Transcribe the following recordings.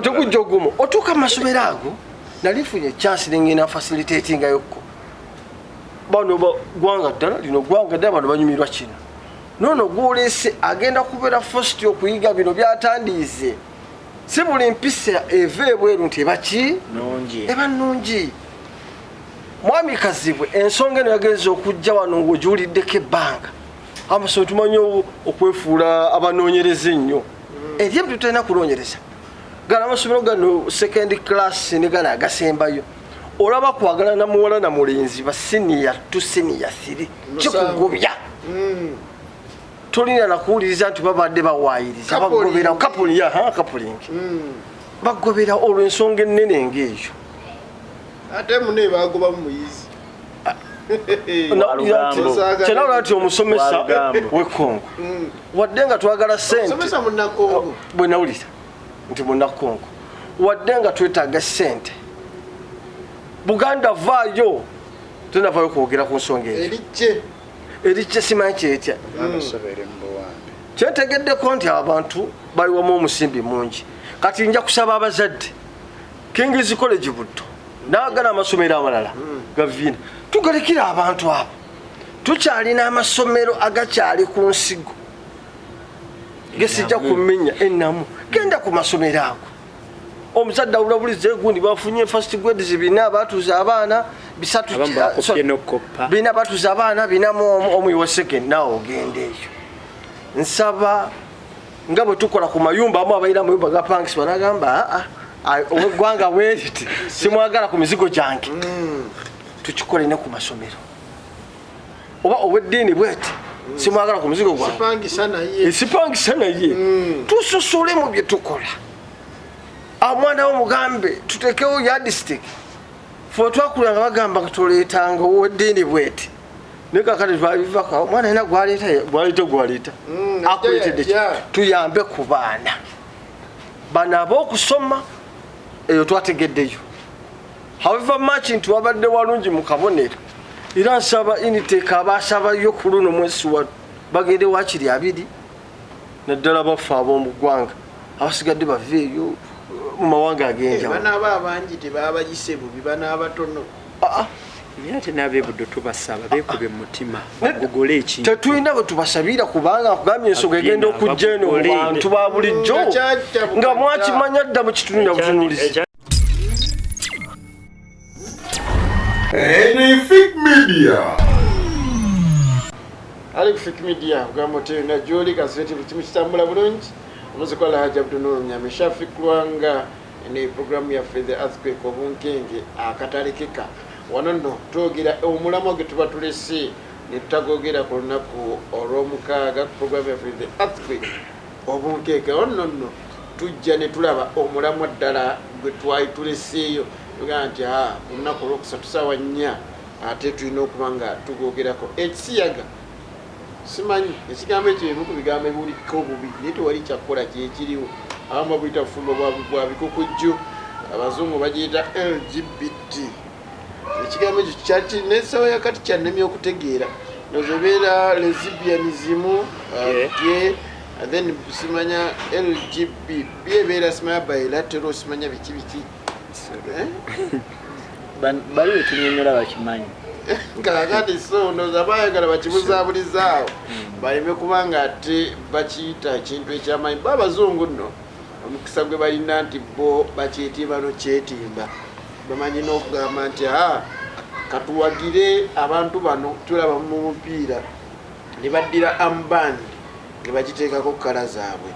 Tukujogumo otuka masomero ago nalifunye chance nengena facilitating ayoko bano gwanga ddala lino gwanga ddala bano banyumirwa kino nono gwolese agenda kubera first okuyiga bino byatandize si buli mpisa eve bweru nti ebaki eba nungi mwami kazibwe ensonga eno yagenza okujja wano ng'ojuliddeko ebbanga amasomero tumanyi okwefuula abanoonyereza ennyo ebyebyo tulina kunoonyereza gala amasomero gano second class ne gala agasembayo olaba kwagala na muwala na mulenzi ba senior to senior 3 kikugobya tolina nakuwuliriza nti babadde bawaayiriza bagobera coupling bagobera olw'ensonga ennene ng'eyo ate mune bagoba muyizi kyenawulira nti omusomesa w'ekongo wadde nga twagala sente bwe nawulira nti munnakongo wadde nga twetaaga sente Buganda vaayo tunavayo kwogera ku nsonga eyo erikye simanyi kyetya kyentegeddeko nti abantu baliwamu omusimbi mungi kati nja kusaba abazadde King's College Buddo n'agana amasomero amalala ga Viena tugalekira abantu abo tukyalina amasomero agakyali ku nsigo gesijja kumenya ennamu genda ku masomero ago omuzadde awulabuliza egundi bafunye first grade zibina batuuza abaana bisatu bina batuuza abaana binamu omuyi wa second nawe ogenda eyo nsaba nga bwe tukola ku mayumba amu abayira mayumba gapangisi banagamba ow'eggwanga bweriti simwagala ku mizigo gyange tukikole ne ku masomero oba ow'eddiini bweti simwagala ku muzigo gwange sipangisa naye tususule mu bye tukola amwana w'omugambe tutekewo yardstick ffe twakulanga bagamba tuleetanga ow'eddiini bweti naye kakati twabivako omwana yina gwaleeta akuleetedde tuyambe ku baana bano ab'okusoma eyo twategeddeyo however much nti wabadde walungi mu kabonero era nsaba initeka abasabayo ku luno mwezi wa bagende wakiri 2 naddala baffe ab'omu ggwanga abasigadde baveeyo mu mawanga agenjawo banaaba abangi tebabayise bubi banaabatono ate n'abeebuddo tubasaba beekube mu mutima bagogole ekintu tetulina bwe tubasabira kubanga nkugambye ensonga egenda okujja eno mu bantu ba bulijjo nga mwakimanya dda mu kitundu na butunuulizi Fake Media. Ali Fake Media ugamba oti na joli kaseti bikimu kitambula bulungi omuzikwala haja butuno nyamisha fiklwanga ne program ya for the earthquake obunkenge akatalekeka wanono twogira omulamo ge tuba tulese ne tutagogera ku lunaku olw'omukaaga program ya for the earthquake obunkenge onnono tujja ne tulaba omulamo ddala gwe twali tuleseeyo tuganti lunaku olwokusatu ssaawa 4 ate tulina okuba nga tugogerako ekisiyaga simanyi ekigambo ekyo emu ku bigambo ebiwulikika obubi naye tewali kyakkola kyekiriwo abamu babuyita bufumbo bwa bikukujju abazungu bagiyita LGBT ekigambo ekyo kyali kirina essawa yakati kyannemya okutegeera nozobeera lesbianism gay then simanya LGBT byebeera simanya bilateral simanya biki bali wetunyonyola bakimanyi kakati so ndoza bayagala bakibuzabulizaawo baleme kubanga ate bakiyita ekintu ekyamanyi babazungu nno omukisa gwe balina nti bo bakiyita bano kyetimba bamanyi n'okugamba nti katuwagire abantu bano tulaba mu mupiira ne baddira ambandi ne bagiteekako kala zaabwe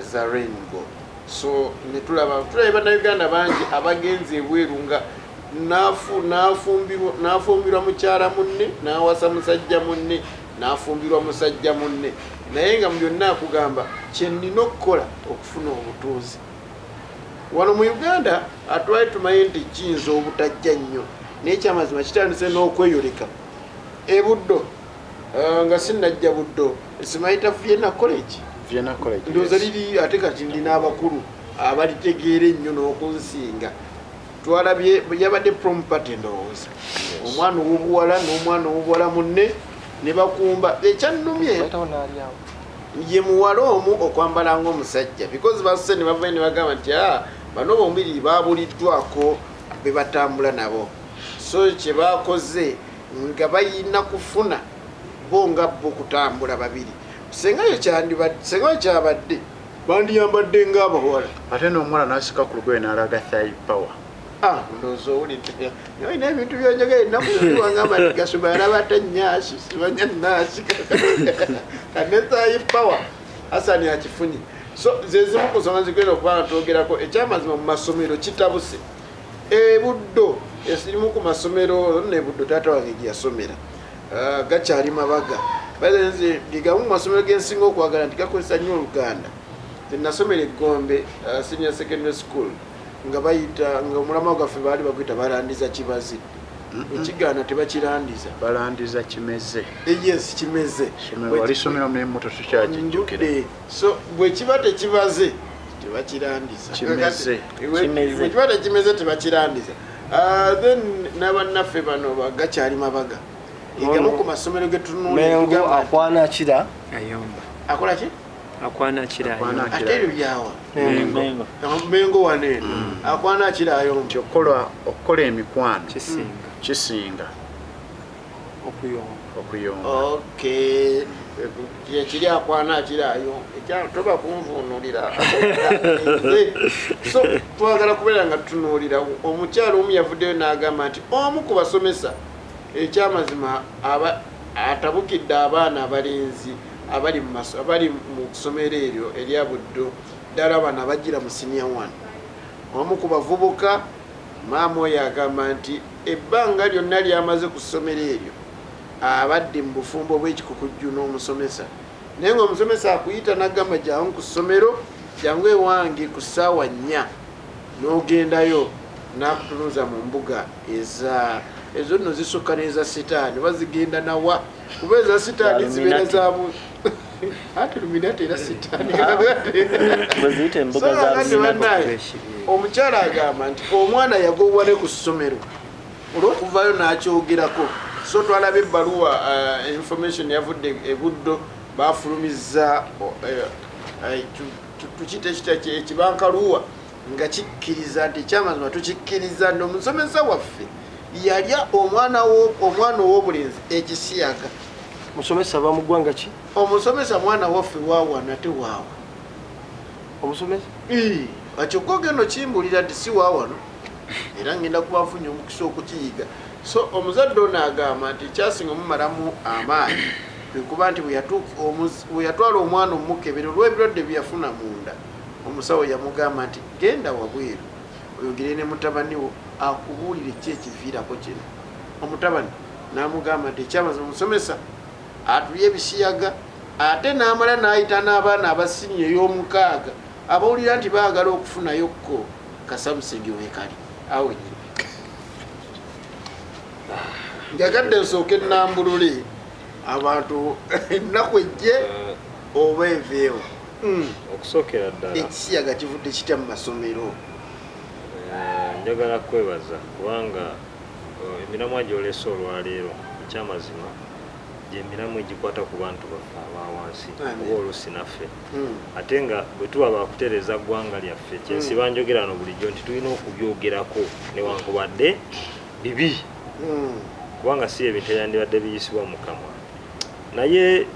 eza rainbow so ne tulaba bannayuganda bangi abagenzi ebweru nga nafumbirwa mukyala munne nawasa musajja munne nafumbirwa musajja munne naye nga mu byonna akugamba kyenina okukola okufuna obutuuzi wano mu Uganda atwali tumanyi nti kiyinza obutajja nnyo naye kyamazima kitandise n'okweyoleka ebuddo nga sinnajja buddo simayita Viena College ndowooza liri ate kati ndina abakulu abalitegeera ennyo n'okunsinga twalabye yabadde prom party ndowooza omwana ow'obuwala n'omwana ow'obuwala munne ne bakumba ekyannumye ye muwala omu okwambala ng'omusajja because basse ne bava ne bagamba nti bano bombiri babuliddwako be batambula nabo so kye bakoze nga bayina kufuna bo nga bo kutambula babiri sengayo kyabadde bandiyambadde ng'abawala ate n'omuwala n'asika ku lugoye n'alaga thigh power ndowooza owulidde nolina ebintu byonjagaye ennaku zoliwangamba nti gasuma yalabata nyaasi sibanya naasi kane thigh power asani akifunye so zezimu ku nsonga zigenda okubanga twogerako ekyamazima mu masomero kitabuse ebuddo esirimu ku masomero nebuddo taata wange gyeyasomera gakyali mabaga baenze ligamu mu masomero gensinga okwagala nti gakozesa nnyo Oluganda nasomera Egombe senior secondary school nga bayita nga omulama gwaffe baali baguyita balandiza kibazi ekigaana tebakirandiza balandiza kimeze yes kimeze wali somero n'emmoto tukyakijjukira so bwe kiba tekibaze tebakirandiza kimeze bwe kiba tekimeze tebakirandiza then n'abannaffe bano gakyali mabaga igamu ku masomero getunumengo akwana kira ayomba akola ki akwana kira ate ebyo byawa mengo wanene akwana kira ayomba okukola emikwano kisinga okuyomba okay kiri akwana kirayo toba kunvunulira so twagala kubeera nga tutunuulira omukyalo omu yavuddeyo n'agamba nti omu ku basomesa ekyamazima atabukidde abaana abalenzi abali mu kusomero eryo erya Buddo ddala bano abajjira mu senior 1 omu ku bavubuka maama oyo agamba nti ebbanga lyonna lyamaze ku ssomero eryo abadde mu bufumbo bw'ekikukujju n'omusomesa naye ng'omusomesa akuyita n'agamba jangu ku ssomero jangu ewange ku ssaawa 4 n'ogendayo n'akutunuza mu mbuga ezo nno zisukka n'eza sitaani bazigenda nawa kuba eza sitaani zibeera zabu ate luminati era sitaani omukyala agamba nti omwana yagobwa ne ku ssomero olw'okuvayo n'akyogerako so twalaba ebbaluwa information yavudde ebuddo bafulumizza tukite ekibankaluwa nga kikkiriza nti ekyamazima tukikkiriza nti omusomesa waffe yalya omwana ow'obulenzi ekisiyaga musomesa bamugwanga ki omusomesa mwana waffe waawa nate waawa omusomesa akyokogeno kimbulira nti si waawano era ngenda kuba nfunye omukisa okukiyiga so omuzadde ono agamba nti ekyasinga omumalamu amaanyi kwekuba nti bwe yatwala omwana omukebere olw'ebirwadde byeyafuna munda omusawo yamugamba nti genda wabweru oyogere ne mutabani wo akubuulire ki ekiviirako kino omutabani n'amugamba nti ekyamazima omusomesa atulya ebisiyaga ate n'amala n'ayita n'abaana abasinye ey'omukaaga abawulira nti baagala okufunayokko kasamusenge weekali awe njagadde nsooke nnambulule abantu ennaku ejje oba enveewo okusookera ddala ekisiyaga kivudde kitya mu masomero njagala kwebaza kubanga emiramwa gy'olesa olwaleero ekyamazima gy'emiramu egikwata ku bantu baffe abawansi oba oluusi naffe ate nga bwe tuba bakutereeza ggwanga lyaffe kyensiba njogera no bulijjo nti tulina okubyogerako newankubadde bibi kubanga si ebintu ebyandibadde biyisibwa mu kamwa naye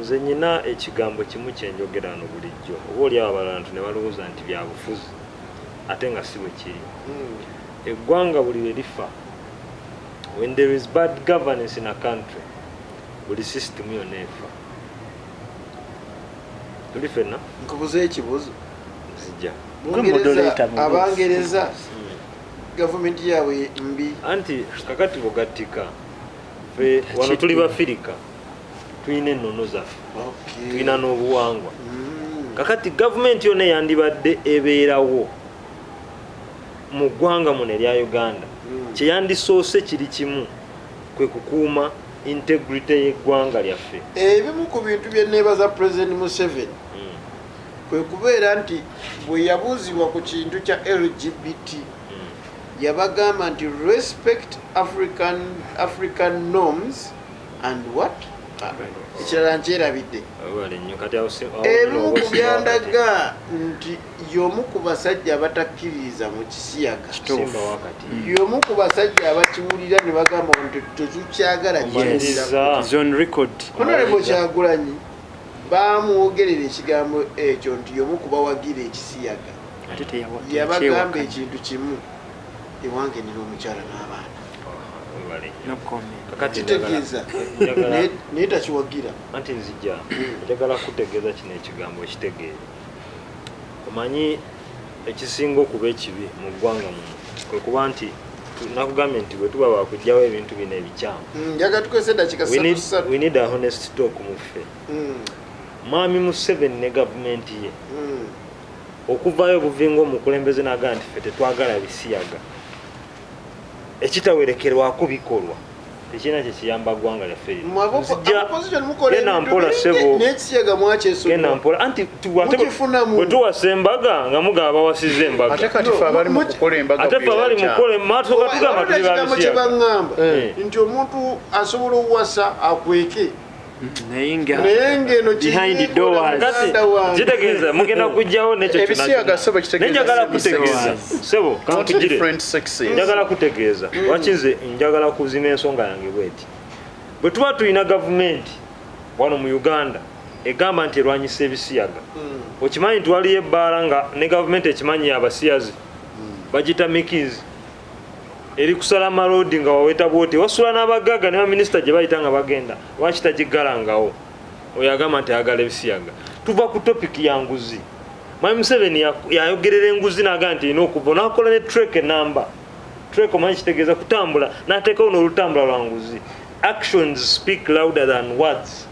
nze nyina ekigambo kimu kyenjogera no bulijjo oba oli abo abalantu ne balowooza nti byabufuzi ate nga si bwe kiri eggwanga buli lwe lifa when there is bad governance in a country buli system yonna efa tuli fenna nkubuza ekibuzo zijja abangereza gavumenti yaabwe mbi anti kakati bogattika fe wano tuli bafirika tulina ennono zaffe tulina n'obuwangwa kakati gavumenti yonna yandibadde ebeerawo mu ggwanga muno erya Uganda kyeyandisoose kiri kimu kwe kukuuma integrity y'eggwanga lyaffe ebimu ku bintu bye neebaza President Museveni kwe kubeera nti bwe yabuuzibwa ku kintu kya LGBT yabagamba nti respect African norms and what ekirala nkyerabidde ebimu ku byandaga nti y'omu ku basajja abatakkiririza mu kisiyaga y'omu ku basajja abakiwulira ne bagamba nti tetukyagala Honorable Kyagulanyi bamwogerera ekigambo ekyo nti y'omu ku bawagira ekisiyaga yabagamba ekintu kimu ewange nina omukyala n'abaana kitegeeza naye takiwagira anti nzija njagala kutegeeza kino ekigambo ekitegeere omanyi ekisinga okuba ekibi mu ggwanga muno kwe kuba nti nakugambye nti bwe tuba bakugjawo ebintu bino ebikyamu we need a honest talk muffe Maami Museveni ne gavumenti ye okuvayo buvinga omukulembeze naga nti ffe tetwagala bisiyaga ekitawerekerwako bikolwa tekina kyekiyamba ggwanga lyaffe genda mpola sebo genda mpola anti bwe tuwasa embaga nga mugaba bawasiza embaga ate ffe abali mu kukola emaato gatugamba tuli babisiyaga nti omuntu asobola okuwasa akweke kitegeeza mugenda kujjawo nekyo nenjagala kutegeeza sebo kankugire njagala kutegeeza wakinze njagala kuzima ensonga yange bweti bwe tuba tulina gavumenti wano mu Uganda egamba nti erwanyisa ebisiyaga okimanyi nti waliyo ebbaala nga ne gavumenti ekimanyi abasiyazi bagita mikizi eri kusala amalodi nga waweta bwote wasula n'abagagga ne baminisita gye bayita nga bagenda lwaki tagigalangawo oyo agamba nti ayagala ebisiyaga tuva ku topiki ya nguzi Maama Museveni yayogerera enguzi n'agamba nti erina okuva n'akola ne trek enamba trek omanyi kitegeeza kutambula n'ateekawo n'olutambula lwa nguzi actions speak louder than words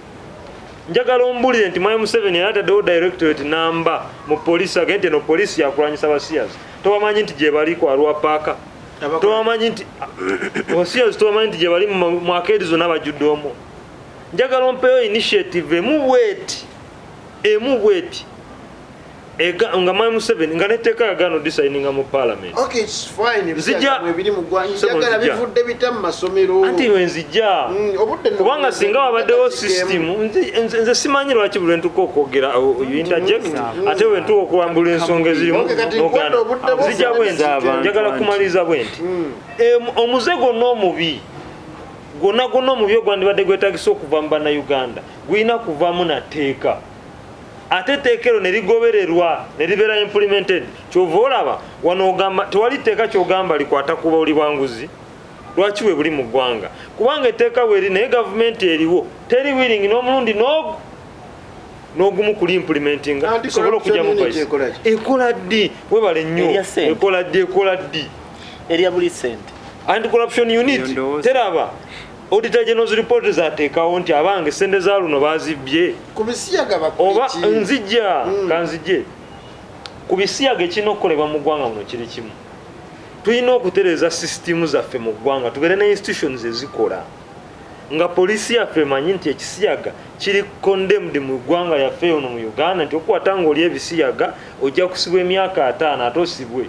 njagala ombulire nti Maama Museveni yalataddewo directorate namba mu poliisi agende nti eno poliisi yakulwanyisa abasiyazi tobamanyi nti gye bali kwalwa paaka tobamanyi nti abasiyazi tobamanyi nti gye bali mu akeedi zonna abajjudde omwo njagala ompeyo initiative emu bweti nga Maama Museveni nga netteeka yagaana odisayininga mu parliament anti we nzija kubanga singa wabaddewo system nze simanyi lwaki buli lwentuka okwogera interject ate wentuka okulambula ensonga ezirimu nzija bwenti njagala kumaliriza bwenti omuze gwonna omubi gwonna omubi ogwandibadde gwetagisa okuva mu bannayuganda gulina kuvaamu nateeka ate teekero ne ligobererwa ne libeera implemented kyova olaba wano ogamba tewali tteeka kyogamba likwata ku buli bwanguzi lwaki we buli mu ggwanga kubanga etteeka weeri naye gavumenti eriwo teri willing n'omulundi n'ogumu kuli implementinga isobola okujja mu paisi ekola ddi webale nnyo ekola ddi erya buli sente anti-corruption unit teraba Auditor General's report zateekawo nti abange sente za luno bazibbye oba nzija kanzije ku bisiyaga ekirina okukolebwa mu ggwanga muno kiri kimu tulina okutereeza sisitimu zaffe mu ggwanga tubeere ne institutions ezikola nga poliisi yaffe emanyi nti ekisiyaga kiri condemned mu ggwanga yaffe ono mu Uganda nti okukwata ng'oli ebisiyaga ojja kusibwa emyaka 5 ate osibwe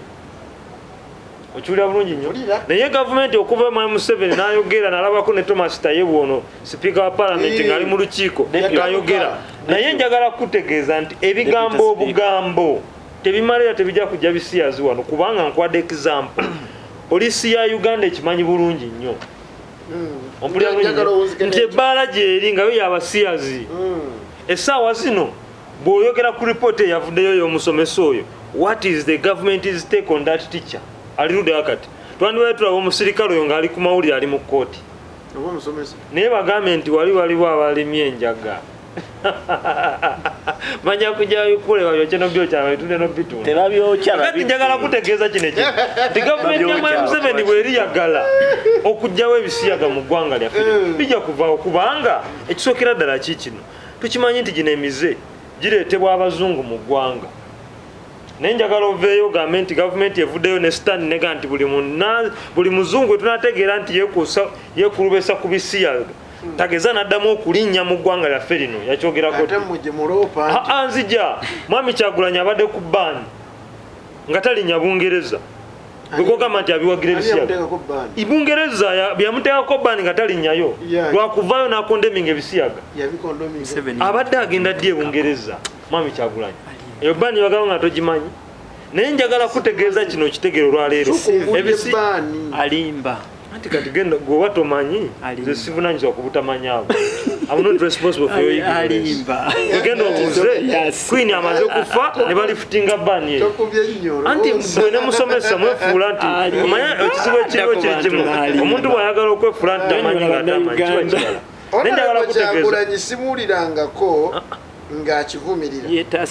okiwulira bulungi nnyo naye gavumenti okuva Maama Museveni n'ayogera n'alabako ne Thomas Tayebu ono sipiika wa palamenti ng'ali mu lukiiko ng'ayogera naye njagala kutegeeza nti ebigambo obugambo tebimalira tebijja kujja bisiyazi wano kubanga nkwadde example poliisi ya Uganda ekimanyi bulungi nnyo nti ebbaala gyeri nga yo yabasiyazi essaawa zino bw'oyogera ku ripooti eyavuddeyo y'omusomesa oyo what is the government's take on that teacher alirude wakati twandibaye tulaba omusirikale oyo ng'ali ku mawulire ali mu kkooti naye bagambe nti waliwo abalimye enjaga manya kujjayo kuleba byokeno byokyabitudde nobitunakati njagala kutegeeza kino ekyo nti gavumenti ya Maama Museveni bweriyagala okugjawo ebisiyaga mu ggwanga lyaffe bijja kuvaawo kubanga ekisookera ddala kikino tukimanyi nti gino emize gireetebwa abazungu mu ggwanga naye njagala oveeyo ogambe nti gavumenti evuddeyo ne stand nega nti buli muzungu tunategeera nti yekulubesa ku bisiyaga tageza n'addamu okulinnya mu ggwanga lyaffe lino yakyogerako nzija Mwami Kyagulanyi abadde ku bbaani nga talinnya Bungereza Bwekogamba nti abiwagira ebisiyaga Bungereza byamuteekako bbaani nga talinnyayo lwakuvaayo n'akondeminga ebisiyaga abadde agenda ddi e Bungereza Mwami Kyagulanyi eyo bbaani bagamba nga togimanyi naye njagala kutegeeza kino okitegeero olwaleero alimba anti kati genda gweoba tomanyi nze sivunanyizibwa ku butamanya abo I'm not responsible for your ignorance genda obuuze Queen amaze okufa ne balifutinga bbaani eyo anti bwe ne musomesa mwefuula nti omanya ekizibu ekiriwo kyekimu omuntu bw'ayagala okwefuula nti tamanyi nga tamanyi kiba kirala naye njagala kutegeeza simuwulirangako ng'akivumirira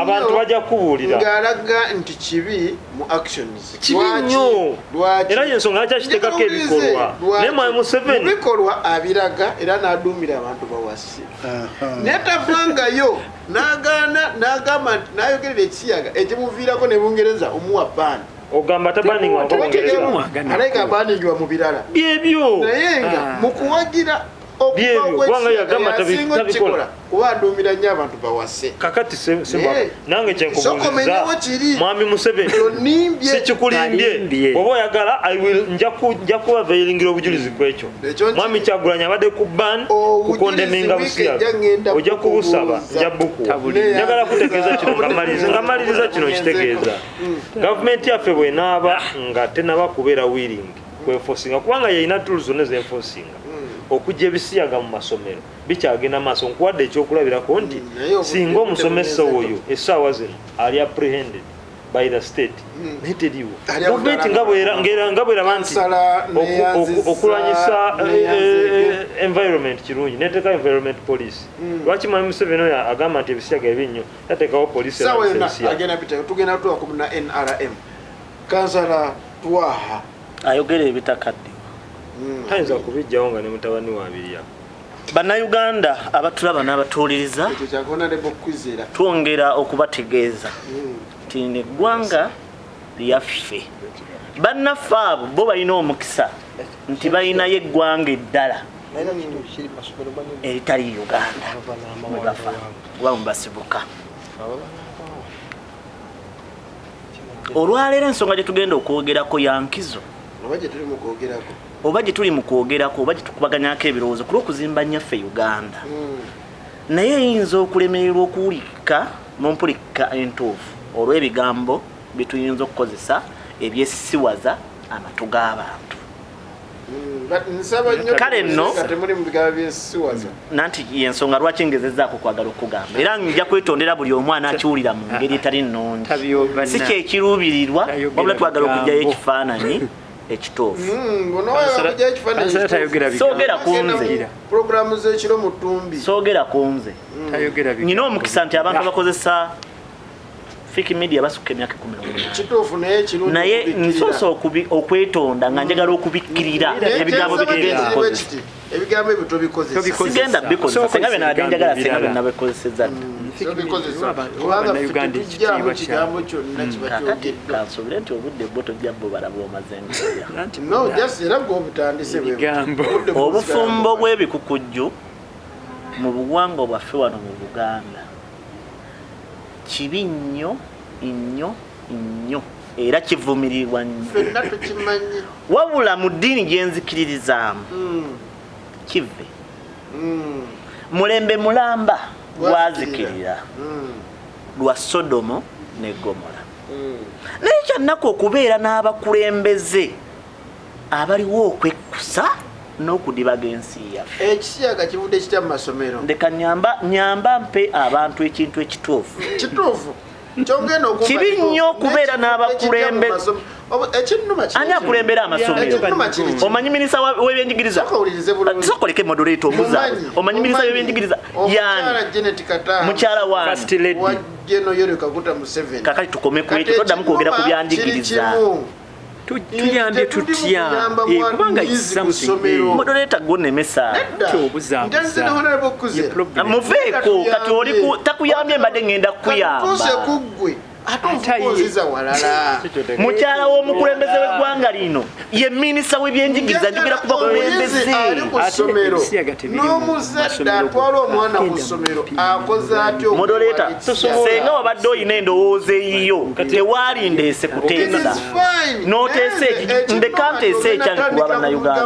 abantu bajja kubuulira ng'alaga nti kibi mu actions kibi nnyo era yensonga yakyakiteekako ebikolwa naye Mwami Museveni bikolwa abiraga era n'aduumira abantu bawasi naye tavangayo n'agamba nti n'ayogerera ekisiyaga ekimuviirako ne Bungereza omuwa bbaani ogamba tabaninga alayika baaningibwa mu birala byebyo naye nga mu kuwagira kubanga yagamba tabikola kuba aduumira nnyo abantu bawase kakati nange kyenkubuuliza Mwami Museveni sikikulimbye oba oyagala nja kubavairingira obujulizi kwekyo Mwami Kyagulanyi abadde ku ban kukondeminga busiyaga ojja kubusaba nja bukuwa njagala kutegeeza kino ngamaliriza kino kitegeeza gavumenti yaffe bwenaaba nga tenaba kubeera wiring kwefosinga kubanga yalina tools zonna zenfosinga okujja ebisiyaga mu masomero bikyagenda maaso nkuwadde ekyokulabirako nti singa omusomesa oyo essaawa zino ali apprehended by the state naye teriwo gavumenti nga bweraba nti okulwanyisa environment kirungi neteeka environment police lwaki Mwami Museveni oyo agamba nti ebisiyaga ebi nnyo tateekawo poliisi tugenda tuwako na NRM kansala twaha ayogera ebitakadde tayinza kubijjawo nga ne mutabani wabirya bannayuganda abatulaba n'abatuuliriza twongera okubategeeza nti neggwanga lyaffe bannaffe abo bo balina omukisa nti balinayo eggwanga eddala eritali Uganda mwebafa kuba mubasibuka olwaleero ensonga gye tugenda okwogerako yankizo oba gye tuli mu kwogerako oba gye tukubaganyako ebirowoozo ku lw'okuzimba nnyaffe Uganda naye eyinza okulemererwa okuwulika mu mpulika entuufu olw'ebigambo bye tuyinza okukozesa ebyesisiwaza amatu g'abantu kale nno nanti yensonga lwaki ngezezzaako kwagala okugamba era nja kwetondera buli omwana akiwulira mu ngeri etali nnungi si kyekiruubirirwa wabula twagala okugyayo ekifaananyi ekituufu soogera kunze soogera kunze nina omukisa nti abantu abakozesa fiki media basukka emyaka 18 naye nsoose okwetonda nga njagala okubikkirira ebigambo bigenda okukozesa ebigambo ebyo tobikozesa sigenda bikozesa singa bena badde njagala singa bena bikozesezza kansobire nti obudde bwo tojja bbo balaba omazenga obufumbo bw'ebikukujju mu buwangwa bwaffe wano mu Buganda kibi nnyo nnyo nnyo era kivumirirwa nnyo wabula mu ddiini gye nzikiririzaamu kive mulembe gwazikirira lwa Sodomo ne Gomora naye kyannaku okubeera n'abakulembeze abaliwo okwekkusa n'okudibaga ensi yaffe ekisiyaga kivudde kitya mu masomero ndeka nyamba mpe abantu ekintu ekituufu kibi nnyo okubeera n'abakulembeze ani akulembera amasomero omanyi minisita w'ebyenjigiriza sokoleke moderator omuza omanyi minisita w'ebyenjigiriza yani mukyala wange kakati tukome ku ekyo toddamu kwogera ku byanjigiriza tuyambye tutya kubanga moderator gwonemesa muveeko kati oli takuyambye mbadde ngenda kukuyamba atuuziza walala mukyala w'omukulembeze w'eggwanga lino ye minisita w'ebyenjigiriza njogera kuba kulembeze ali ku ssomero n'omuzadde atwala omwana ku ssomero akoze atyo modoleta senga wabadde olina endowooza eyiyo tewaali ndeese kuteesa n'oteesa ndeka nteesa ekyali kuba bannayuganda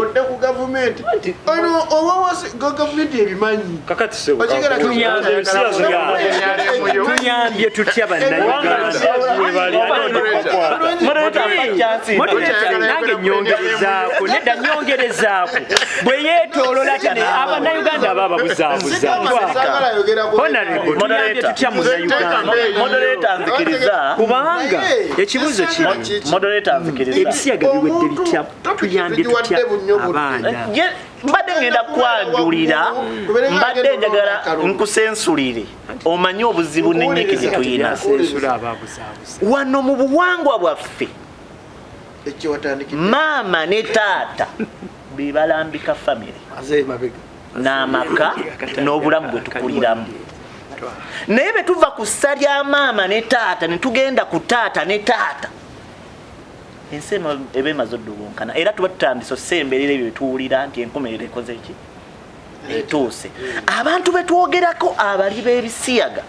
odde ku gavumenti ono owawasi gavumenti ebimanyi kakati tunyambye tutya bannayuganda nange nyongerezaako nedda nyongerezaako bwe yeetoolola tene abannayuganda aba babuzaabuza tunyambye tutya modoleta nzikiriza kubanga ekibuuzo modoleta nzikiriza ebisiyaga biwedde bitya tuyambye tutya abaana mbadde ngenda kwanjulira mbadde njagala nkusensulire omanye obuzibu n'ennyike gye tuyina wano mu buwangwa bwaffe maama ne taata be balambika famire n'amaka n'obulamu bwe tukuliramu naye bwe tuva ku ssa lya maama ne taata ne tugenda ku taata ne taata ensi eba emaze oddubunkana era tuba tutandise osemberera ebyo betuwulira nti enkomerero ekoze ki etuuse abantu betwogerako abali b'ebisiyaga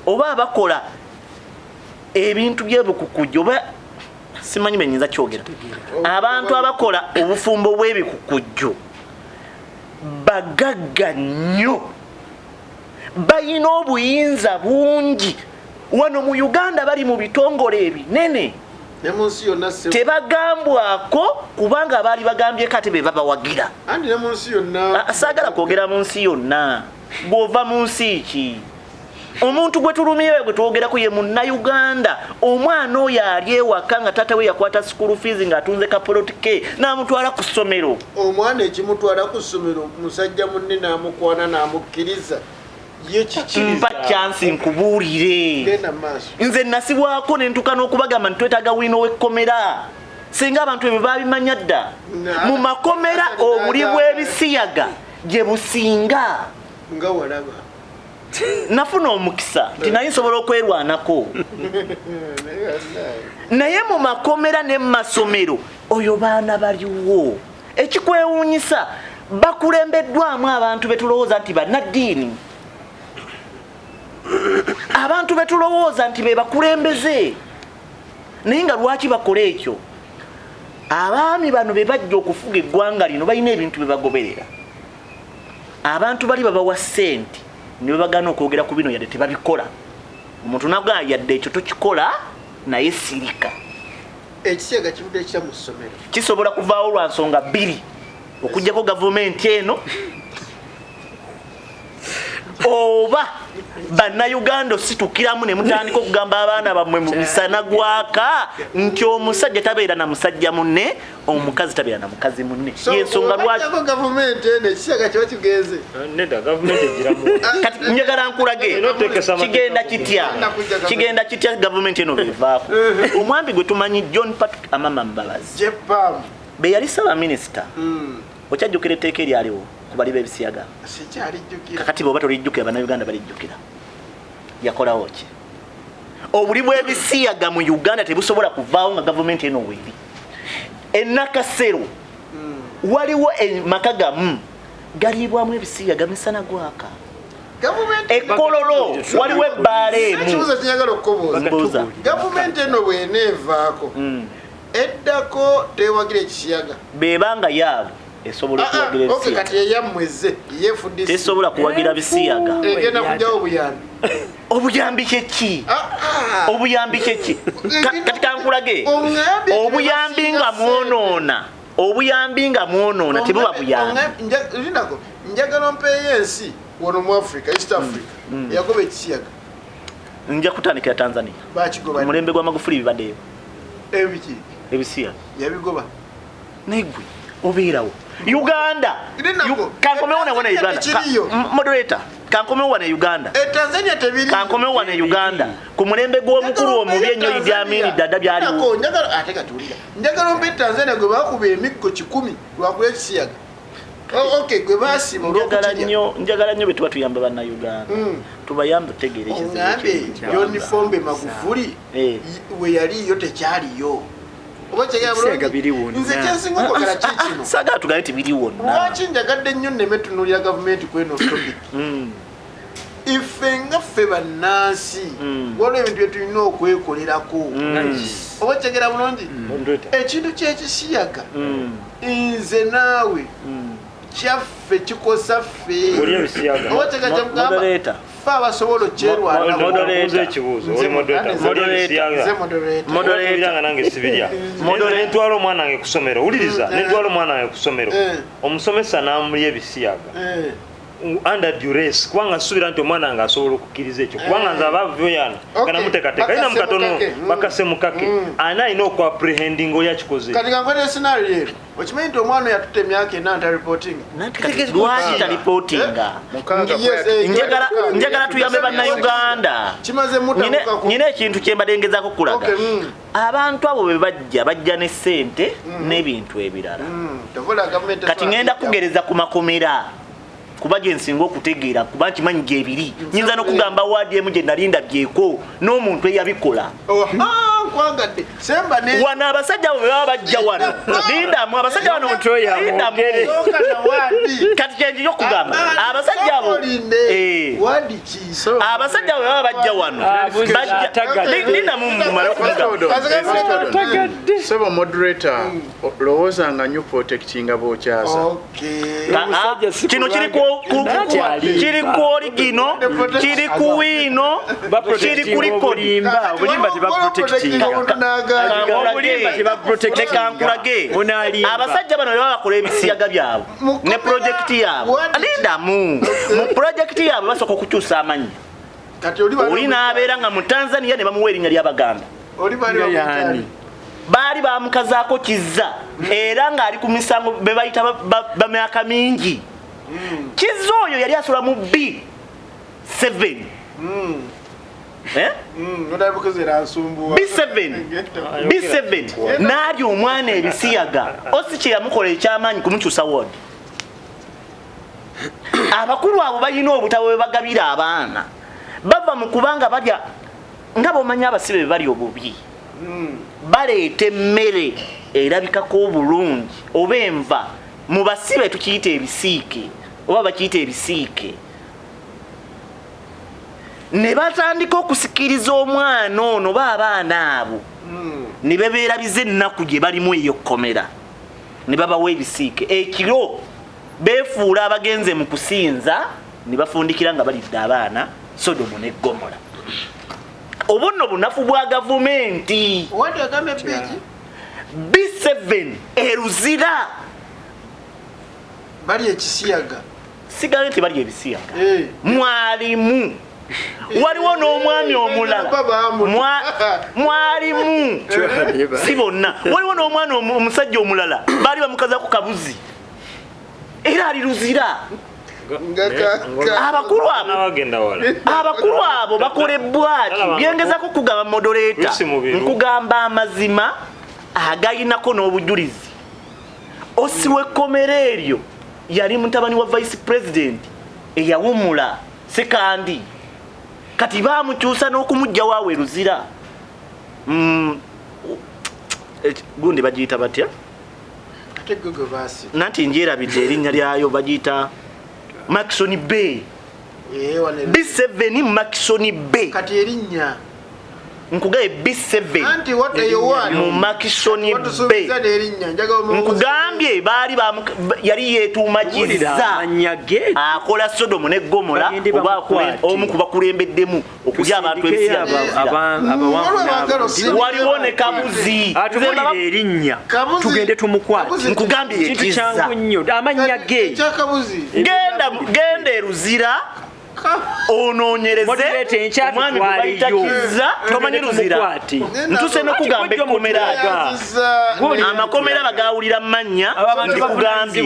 oba abakola ebintu by'ebikukujjo oba simanyi benyinza kyogera abantu abakola obufumbo bw'ebikukujjo bagagga nnyo bayina obuyinza bungi wano mu Uganda bali mu bitongole ebinene tebagambwako kubanga baali bagambye kati be babawagira saagala kwogera mu nsi yonna bw'ova mu nsi ki omuntu gwe tulumyewe gwe twogerako ye munnayuganda omwana oyo ali ewaka nga taata we yakwata school fees ng'atunze kapolotike n'amutwala ku ssomero omwana ekimutwala ku ssomero musajja munne n'amukwana n'amukkiriza mpa kyansi nkubuulire nze nasibwako nentuka n'okubagamba ntitwetaaga wino w'ekkomera singa abantu ebyo baabimanya dda mu makomera obuli bw'ebisiyaga gye businga nga walaba nafuna omukisa nti naye nsobola okwerwanako naye mu makomera ne mu masomero oyo baana baliwo ekikwewuunyisa bakulembeddwamu abantu betulowooza nti bannaddiini abantu betulowooza nti be bakulembeze naye nga lwaki bakola ekyo abaami bano be bajja okufuga eggwanga lino balina ebintu bye bagoberera abantu bali babawa ssente ne bagana okwogera ku bino yadde tebabikola omuntu nagamba yadde ekyo tokikola naye sirika ekisiyaga kivudde ekira mu ssomero kisobola kuvaawo lwa nsonga bbiri okugjako gavumenti eno oba bannayugandaositukiramu ne mutandika okugamba abaana bammwe mu misana gwaka nti omusajja tabeera na musajja munne omukazi tabeera na mukazi munne yensonga lwaki gavumenti eno ekisiyaga kiba kigenze nedda gavumenti egiramu kati njagala nkulage kigenda kitya gavumenti eno bevaako omwambi gwe tumanyi John Patrick Amama Mbabazi be yali saba minisita okyajjukira etteeka eryaliwo kubali b'ebisiyaga kakati bw'oba tolijjukira bannayuganda balijjukira yakolawo ki obuli bw'ebisiyaga mu Uganda tebusobola kuvaawo nga gavumenti eno weeri enakasero waliwo maka gamu galiibwamu ebisiyaga misana gwaka ekololo waliwo ebbaala emu gavumenti eno bweneevaako eddako tewagira ekisiyaga bebanga yaabo esobola kuwagira ebisiyaga kati eyammweze yeefudde tesobola kuwagira bisiyaga egenda kujjawo obuyambi obuyambi kyeki obuyambi kyeki kati kankulage obuyambi nga mwonoona tebuba buyambi njagala mpeeyo ensi wano mu Africa East Africa yagoba ekisiyaga nja kutandikira Tanzania bakigoba omulembe gwa Magufuli bibaddeyo ebiki ebisiyaga yabigoba negwe obeerawo Uganda kankomewo na Uganda moderator kankomewo na Uganda Tanzania tebiri kankomewo na Uganda ku mulembe gw'omukulu omubi ennyo Idi Amin dada byaliwo njagala ate katulira njagala mbe Tanzania gwe bakuba emikko 10 lwakuba ekisiyaga Okay, gwe basi njagala nnyo betuba tuyamba bannayuganda tubayambe otegeera ekizibu uniform Magufuli we yaliyo tekyaliyo oba kyagala bulungi nze kyensinga okwagala kikino sagala tugabe nti biri wonna lwaki njagadde nnyo nneme tunuulira gavumenti kweno topic ife nga ffe bannansi waliwo ebintu bye tulina okwekolerako oba kyagala bulungi ekintu kyekisiyaga nze naawe kyaffe kikosa ffe oba kyagakyamugamba ffe abasobola okyerwanentwala omwana wange kusomero wuliriza nentwala omwana wange kusomero omusomesa n'amulya ebisiyaga under duress kubanga subira nti omwana nga asobola okukkiriza ekyo kubanga nze abavuyana kana mutekateka ina mukatono bakase mukake ana ina okwaprehending oli akikoze kati kankwete scenario okimanyi nti omwana yatutte emyaka 9 ta reporting lwaki ta reportinga njagala tuyambe bannayuganda nyina ekintu kyembadengezako kulaga abantu abo be bajja ne ssente n'ebintu ebirala kati ngenda kugereza ku makomera kuba gye nsinga okutegeera kuba nkimanyi gyebiri nyinza n'okugamba waadi emu gye nalinda byeko n'omuntu eyabikola wano abasajja abo be baba bajja wano lindamu abasajja wano kati kyenji yokugamba abasajja abo abasajja abo be baba bajja wano lindamu mumale okugamba sebo moderator lowooza nga nyo protectinga bokyaza kino kiri ku origino kiri ku wino kiri ku likolimba obulimba tebaprotectinga kankulage abasajja bano beba bakola ebisiyaga byabwe ne projekiti yaabwe alindamu mu projekiti yaabwe basooka okukyusa amanyi oli n'abeera nga mu Tanzania ne bamuwa erinnya ly'Abaganda baali bamukazaako kizza era ng'ali ku misango be bayita bamyaka mingi kizza oyo yali asula mu B7 B7 n'ali omwana ebisiyaga osi kye yamukola ekyamaanyi kumukyusa woodi abakulu abo balina obutabo bwe bagabira abaana bava mu kubanga balya nga b'omanyi abasibe be bali obubi baleeta emmere erabikako obulungi oba enva mu basibe tukiyita ebisiike oba bakiyita ebisiike ne batandika okusikiriza omwana ono baabaana abo ne bebeerabiza ennaku gye balimu eyo kkomera ne babawa ebisiike ekiro beefuula abagenze mu kusinza ne bafundikira nga balidde abaana Sodomu ne Gomora obu nno bunafu bwa gavumenti B7 eruzira bali ekisiyaga sigale nti bali ebisiyaga mwalimu waliwo n'omwami omulala mwalimu si bonna waliwo n'omwana omusajja omulala baali bamukazaku kabuzi era aliruzira abakulu abo bakolebwa ki byengezako kugamba moderator nkugamba amazima agayinako n'obujulizi osiwe komera eryo yali mutabani wa vice president eyawumula sekandi kati bamukyusa n'okumujja waawe ruzira gundi bagiyita batya nanti njerabidde erinnya lyayo bagiyita Maxoni Bay B7 Maxoni Bay kati erinnya nkugaye B7 anti what eyo mu Maxoni Bay nkugambye baali yali yeetuumakiza akola Sodomu ne Gomora oba omu ku bakulembeddemu okulya abantu waliwo ne kabuzi atubulire erinnya tugende tumukwate nkugambye yekiza amanya ge genda eruzira onoonyereze omwami gwebayitakiza tomanyi ruzira ntuse n'okugamba ekkomera amakomera bagawulira mu mannya ndikugambye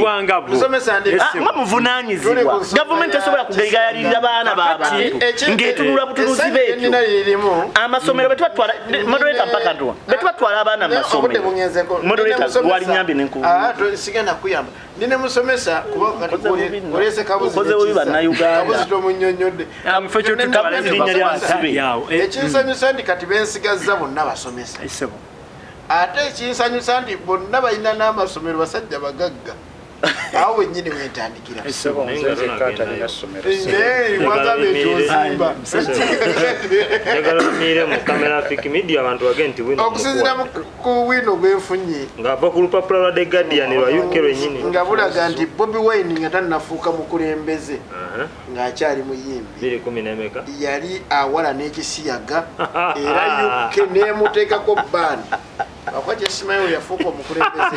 nga muvunaanyizibwa gavumenti esobola kugayalirira baana b'abantu ng'etunula butunuzi beetyo amasomero betwatwala moderator mpaka ntuwa betwatwala abaana mu masomero moderator walinyambye nenkusigenda kuyamba nine musomesa kuba kati olese kabuzi koze obi bannayuganda kabuzi to munnyonnyodde amufecho tutubalinya lya nsibi yawo ekinsanyusa ndi kati bensigazza bonna basomesa ate ekinsanyusa ndi bonna balina n'amasomero basajja bagagga awo wennyini wentandikira okusinzira ku wino gwenfunye ng'ava ku lupapula lwa The Guardian lwa UK lwennyini nga bulaga nti Bobi Wine nga tannafuuka mukulembeze ng'akyali muyimbi 2011 yali awala n'ekisiyaga era UK neemuteekako bbaani akwati esimayo yafuuka omukulembeze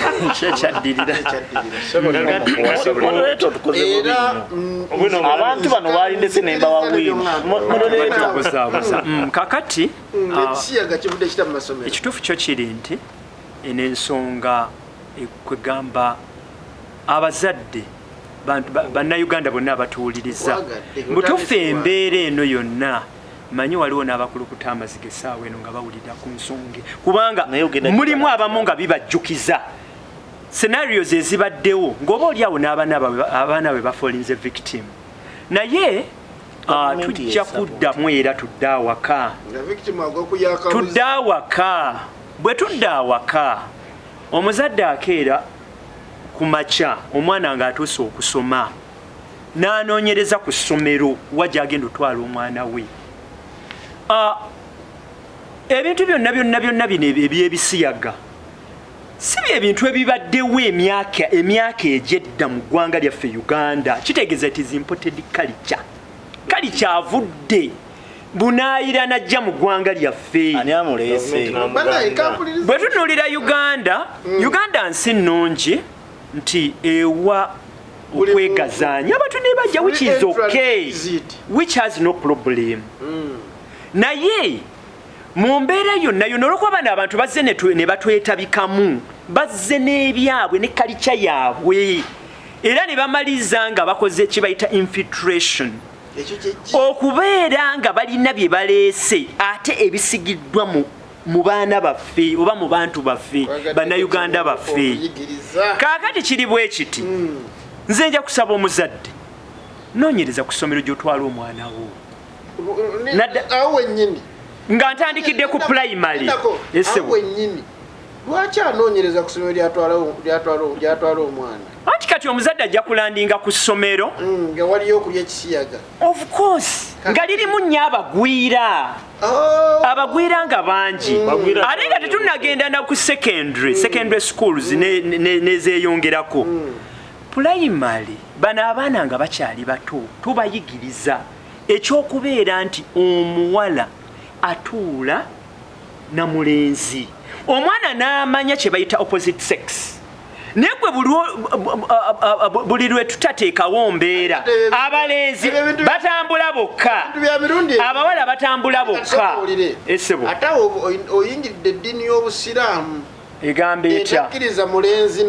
abantu bano balindese nemba wawinu kakati ekisiyaga kivudde kita mu masomero ekituufu kyo kiri nti eno ensonga kwegamba abazadde bannayuganda bonna abatuwuliriza butuufu embeera eno yonna manyi waliwo n'abakulukuta amaziga essaawa eno nga bawulira ku nsonga kubanga mulimu abamu nga bibajjukiza scenarios ezibaddewo ng'oba oliawo n'abaana bwe bafolinze victim naye tujja kuddamu era tudde awaka bwe tudde awaka omuzadde akeera ku makya omwana ng'atuuse okusoma n'anoonyereza ku ssomero wajja agenda otwala omwana we ebintu byonna bino ebyebisiyaga si byebintu ebibaddewo emyaka egyedda mu ggwanga lyaffe Uganda kitegeeza it is imported culture avudde bunaayira najja mu ggwanga lyaffe bwe tunuulira Uganda nsi nnungi nti ewa okwegazaanya abantu ne bajja which is okay which has no problem naye mu mbeera yonna olwokuba bano abantu bazze ne batwetabikamu bazze n'ebyabwe ne kalica yaabwe era ne bamaliza nga bakoze kibayita infiltration okubeera nga balina bye baleese ate ebisigiddwa mu baana baffe oba mu bantu baffe bannayuganda baffe kaakati kiri bwe kiti nze nja kusaba omuzadde noonyereza ku ssomero gy'otwala omwana wo awo wennyini nga ntandikidde ku primary awo wennyini lwaki anoonyereza ku ssomero lyatwala omwana anti kati omuzadde ajja kulandinga ku ssomero nga waliyo okulya ekisiyaga of course nga lirimu nnyo abagwira nga bangi ate nga tetunnagenda na ku secondary schools nezeeyongerako primary bano abaana nga bakyali bato tubayigiriza ekyokubeera nti omuwala atuula na mulenzi omwana n'amanya kye bayita opposite sex naye gwe buli lwe tutateekawo mbeera abalenzi batambula bokka abawala batambula bokka esebo ate oyingiridde eddiini y'obusiraamu egamba etya etakkiriza mulenzi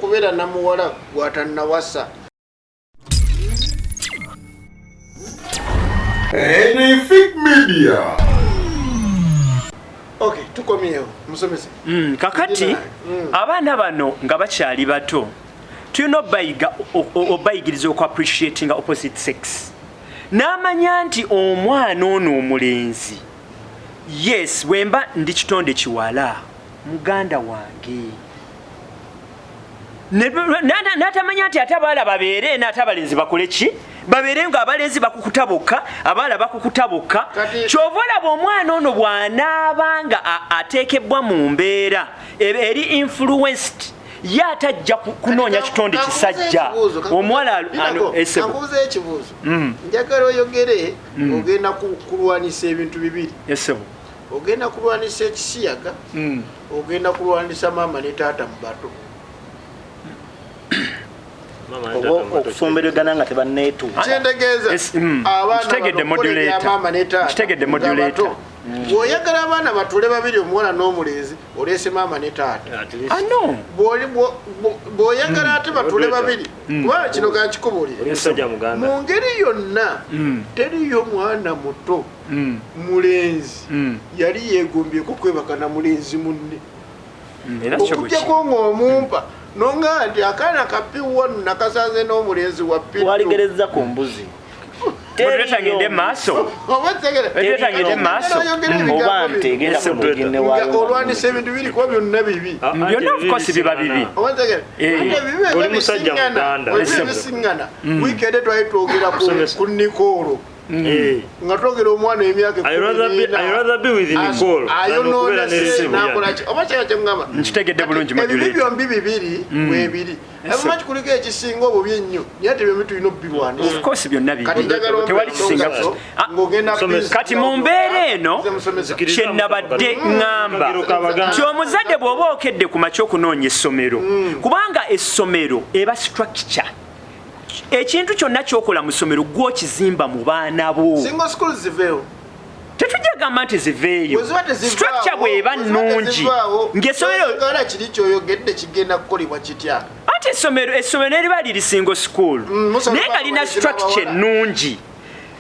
kubeera namuwala gwatannawasa Edific Media. Okay, tukomyewo musomese. Kakati abaana bano nga bakyali bato tulina obayigiriza oku appreciating opposite sex. N'amanya nti omwana ono omulenzi yes wemba ndi kitonde kiwala muganda wange n'atamanya nti ate abaala babeere n'ate abalenzi bakole ki babeere nga abalenzi bakukutaboka abaala bakukutaboka kyova olaba omwana ono bw'anaaba nga ateekebwa mu mbeera eri influenced ye atajja kunoonya kitonde kisajja omuwala esebo ekibuuzo njagala oyogere ogenda kulwanisa ebintu bibiri esebo ogenda kulwanisa ekisiyaga ogenda kulwanisa maama ne taata mu bato okusomberagana nga tebanneetuuka kyentegeeza kitegedde modulator bw'oyagala abaana batule babiri omuwala n'omulenzi oleese maama ne taata bw'oyagala ate batule babiri kubanga kino kakikubuulira mu ngeri yonna teriyo mwana muto mulenzi yali yeegombyeko kwebaka na mulenzi munne okugjako ng'omumpa nonga ndi akaana kapiwa nakasanze n'omulenzi wa pitu waligereza ku mbuzi tangende maaso tangende maaso oba ntegenda ku mugine wayo olwandisa ebintu biri kuba byonna bibi byonna of course biba bibi oli musajja muganda bisiŋŋana wiiki ede twali twogera ku Nicole nga twogera omwana emyaka ayonoonese nakolaki oba kyeka kyemugamba nkitegedde bulungi ebibi byombi bibiri webiri ebimanyi kuliko ekisinga obubi ennyo naye ate byombi tulina obbirwanisa of course byonna bibi tewali kisinga kati mu mbeera eno kyenabadde ŋŋamba nti omuzadde bw'oba okedde ku makya okunoonya essomero kubanga essomero eba structure ekintu kyonna kyokola mu ssomero gw'okizimba mu baana bo tetujja gamba nti ziveeyo structure bw'eba nnungi ng'essomero kiri kyoyogedde kigenda kukolebwa kitya anti essomero eriba liri single school naye nga lina structure ennungi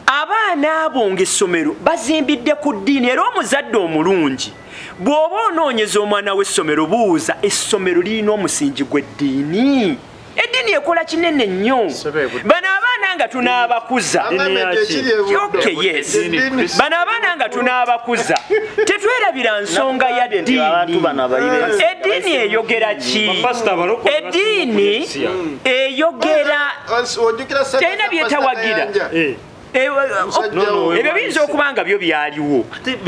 abaana abo ng'essomero bazimbidde ku ddiini era omuzadde omulungi bw'oba onoonyeza omwana w'essomero buuza essomero lirina omusingi gw'eddiini eddiini ekola kinene nnyo bano abaana nga tunaabakuza bano abaana nga tunaabakuza tetwerabira nsonga ya ddiini eddiini eyogera ki eddiini eyogera terina byetawagira ebyo biyinza okuba nga byo byaliwo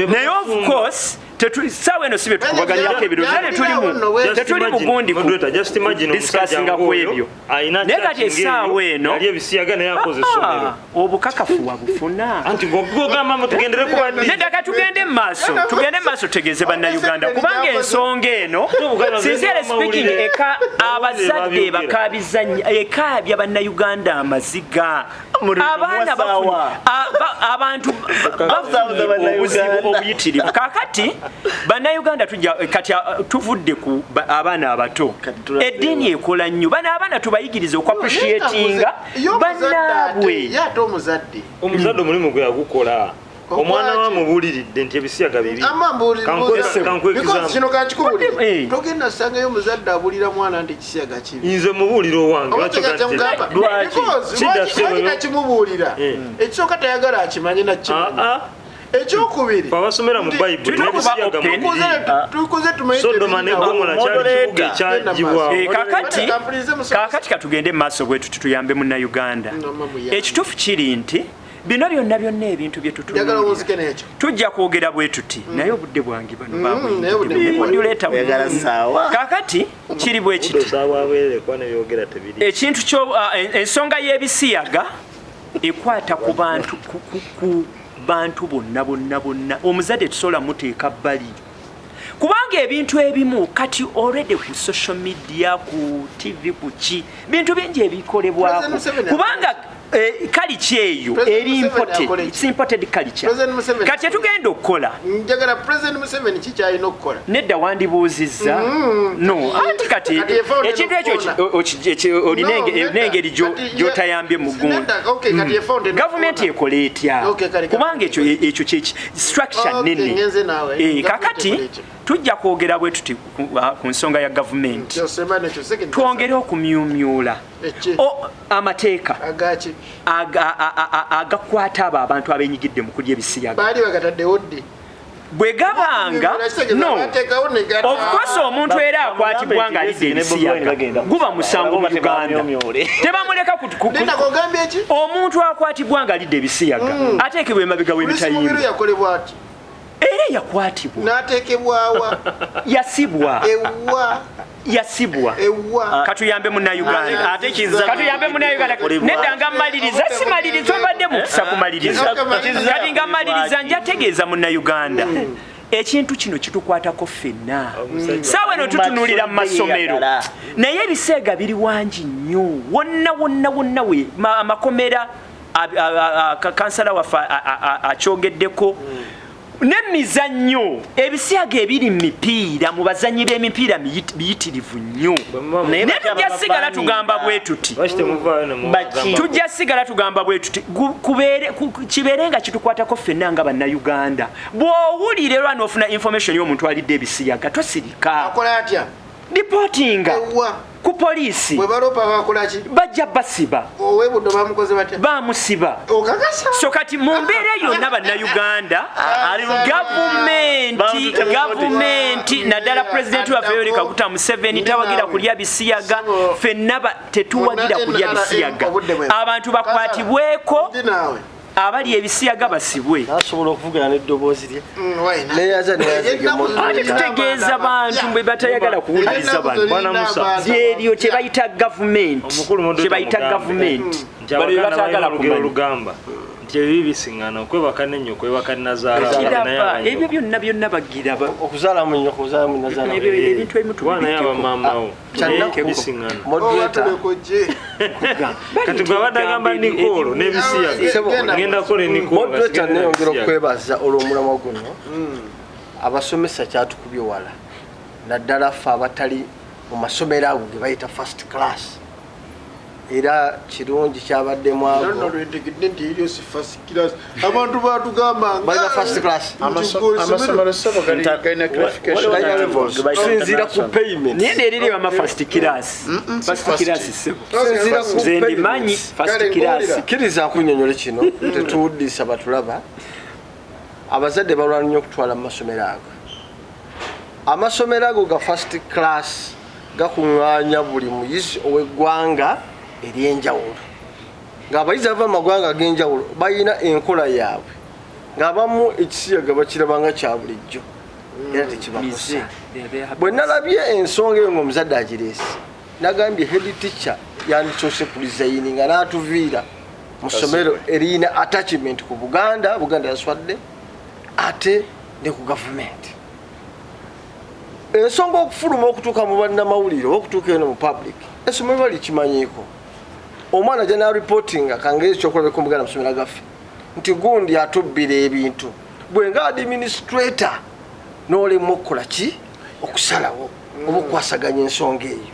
naye of course saawa eno si betukubaganyako ebiroozi tetuli mugundi disikasinga ku ebyo naye kati essaawa eno obukakafu wabufuna nedaka tugende mu maaso tutegeeze bannayuganda kubanga ensonga eno sincerely speaking eka abazadde ekaabya bannayuganda amaziga abaana abantu bafunye obuzibu obuyitirivu kakati bannayuganda kati tuvudde ku abaana abato eddiini ekola nnyo bano abaana tubayigiriza okwapreciatinga bannaabwe omuzadde omulimu gwe yagukola omwana wamubuuliridde nti ebisiyaga bibi kino kankikubulire togenda sangayo omuzadde abuulira mwana nti ekisiyaga kibi nze mubuulira owange kimubuulira ekisooka tayagala akimanye nakimanyi ekyokubiri abasomera mu bayibuli tukuze tumanyi Sodoma ne Gomora kyali kibuga ekyagibwawo kaakati katugende mu maaso bwetu tutuyambe munnayuganda ekituufu kiri nti bino byonna ebintu bye tujja kwogera bwe tuti naye obudde bwange bano kaakati kiri bwe kiti ekintu ensonga y'ebisiyaga ekwata ku bantu bonna omuzadde tusobola muteeka bbali kubanga ebintu ebimu kati already ku social media ku TV ku ki bintu bingi ebikolebwako kubanga culture eyo eri imported culture kati etugenda okukola njagala President Museveni kikyalina okukola nedda wandibuuzizza no anti kati ekintu ekyo olina engeri gy'otayambye mu gundi gavumenti ekola etya kubanga ekyo structure nene kakati tujja kwogera bwe tuti ku nsonga ya gavumenti twongere okumyumyula amateeka agakwata abo abantu abenyigidde mu kulya ebisiyaga bwe gabanga no of course omuntu era akwatibwa nga alidde ebisiyaga guba musango mu Uganda tebamuleka omuntu akwatibwa nga alidde ebisiyaga ateekebwa emabega w'ebitayimba era yakwatibwa n'ateekebwawa yasibwa katuyambe munnayuganda katuyambe munnayuganda nedda nga mmaliriza simaliriza obadde mukusa kumaliriza kati nga mmaliriza njategeeza munnayuganda ekintu kino kitukwatako ffenna saawa eno tutunuulira mu masomero naye ebiseega biri wangi nnyo wonna we amakomera kansala waffe akyogeddeko n'emizannyo ebisiyaga ebiri mu mipiira mu bazannyi b'emipiira biyitirivu nnyo naye tujja sigala tugamba bwe tuti kibeere nga kitukwatako ffenna nga bannayuganda bw'owulira era n'ofuna information y'omuntu alidde ebisiyaga tosirika reportinga ku poliisi bajja basiba bamusiba so kati mu mbeera yonna bannayuganda gavumenti naddala pulezidenti waffe Yoweri Kaguta Museveni tawagira kulya bisiyaga ffenna tetuwagira kulya bisiyaga abantu bakwatibweko abali ebisiyaga basibwe asobola okuvugana n'eddoboozi lye ate tutegeeza bantu bwe batayagala kuwuliriza bantu eryo kye bayita gavumenti bali batayagala kumanya nti ebibi bisiŋŋana okwebaka n'ennyo okwebaka nazaala ebyo byonna bagira okuzaala mu nnyo okuzaala mu nazaala ebintu ebimu naye abamaamawo bisiŋŋana kati gwe abadde agamba Nikolo n'ebisiyaga ngenda kola Moderator neyongera okwebaza olw'omulamwa guno abasomesa kyatukubye wala naddala ffe abatali mu masomero ago ge bayita first class era kirungi kyabaddemu abantu batugamba first class amasomero sabo galina sinzira ku payment naye neeriri bama first class nze ndimanyi first class kkiriza nkunyonyole kino tetuwuddisa batulaba abazadde balwana nnyo okutwala mu masomero ago amasomero ago ga first class gakuŋŋaanya buli muyizi ow'eggwanga eryenjawulo ng'abayizi abava mu magwanga ag'enjawulo balina enkola yaabwe ng'abamu ekisiyaga bakirabanga kya bulijjo era tekibakosa bwe nalabye ensonga eyo ng'omuzadde agireese nagambye head teacher yandikyose ku resign nga n'atuviira mu ssomero eriyina attachment ku Buganda yaswadde ate ne ku gavumenti ensonga okufuluma okutuuka mu bannamawulire okutuuka eno mu public essomero bali kimanyiiko omwana jana reporting kangeezi kyokulabeko muganda musomera gaffe nti gundi atubbira ebintu bwe nga administrator n'olemu okukola ki okusalawo oba okukwasaganya ensonga eyo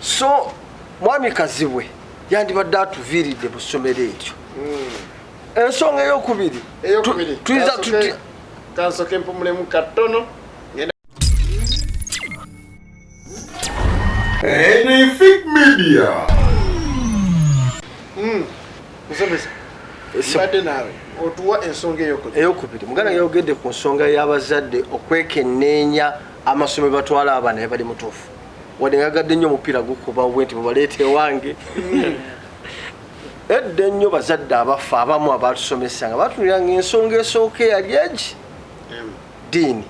so mwami Kazibwe yandibadde atuviiridde mu ssomero eryo ensonga ey'okubiri kansoke mpumulemu katono Enefic Media. Mbadde naawe otuwa ensonga eyokubiri muganda yayogedde ku nsonga y'abazadde okwekenneenya amasomero batwala abaana bali mutuufu wadde ngagadde nnyo omupiira gukuba bwe nti mubaleeta ewange edda ennyo bazadde abafu abamu abatusomesanga batunuliranga ensonga esooka eyali egi diini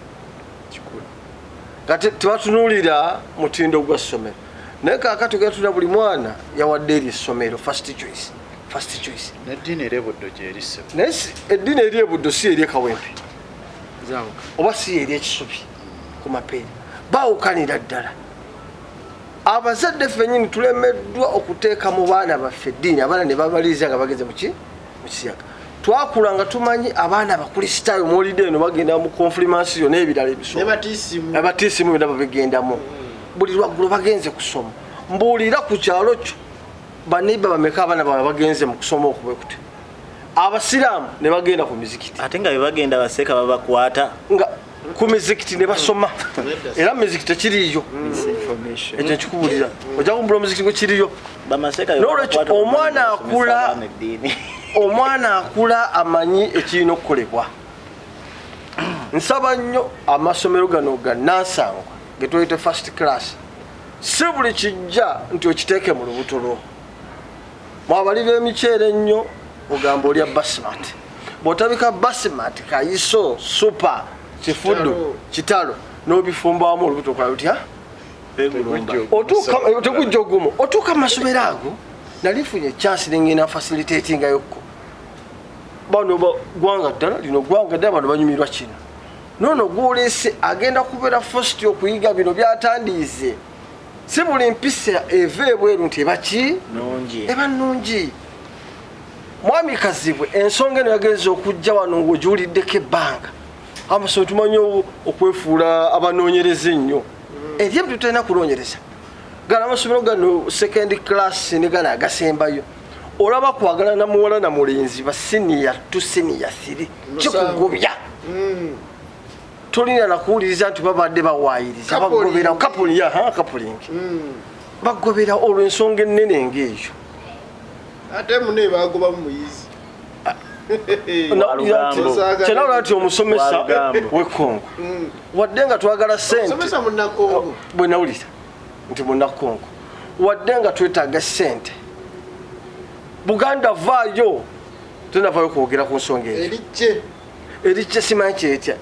kati tebatunuulira mutindo gwa ssomero naye kaakati gatula buli mwana yawadde eri essomero first choice n'eddiini eri ebuddo gy'erisse naye eddiini eri ebuddo si eri ekawempe oba si eri ekisubi ku mapeera baawukanira ddala abazadde ffennyini tulemeddwa okuteeka mu baana baffe eddiini abaana ne babaliriza nga bageze mu kisiyaga twakula nga tumanyi abaana abakristaayo muolide eno bagenda mu konfirmasiyo n'ebirala ebatiisimu byonna babigendamu buli lwaggulo bagenze kusoma mbuulira ku kyalo kyo baneiba bameka abaana baabwe bagenze mu kusoma okubwekute abasiraamu ne bagenda ku mizikiti ate nga bebagenda baseeka babakwata nga ku mizikiti ne basoma era mizikiti tekiriyo ekyo nkikubulira ojja kumbula omuzikiti gwe kiriyo n'olwekyo omwana akula amanyi ekirina okukolebwa nsaba nnyo amasomero gano ga nansangwa getwayite first class si buli kijja nti okiteeke mu lubuto lwo mwabali b'emiceere ennyo ogamba olya basmat bw'otabika basmat kayiso supa kifuddu kitalo n'obifumbawamu olubuto okola lutya tegujja ogumu otuuka mu masomero ago nalifunye chance nengenda facilitatingayokko bano gwanga ddala lino gwanga ddala bano banyumirwa kino nono gwolese agenda kubeera first okuyiga bino byatandiize si buli mpisa eva ebweru nti eba nnungi mwami Kazibwe ensonga eno yagenza okujja wano ng'ogiwuliddeko ebbanga amasomero tumanyi okwefuula abanoonyereza ennyo eri ebintu tulina kunoonyereza gano amasomero gano second class ne gano agasembayo olaba kwagala na muwala na mulenzi ba senior to senior 3 kikugubya tolina nakuwuliriza nti babadde bawaayiriza bagobera coupling bagobera olw'ensonga ennene ng'eyo ate mune bagoba muyizi kyenawulira nti omusomesa w'ekongo wadde nga twagala sente bwe nawulira nti munnakongo wadde nga twetaaga sente Buganda vaayo tunavayo kwogera ku nsonga eyo erikye simanyi kyetya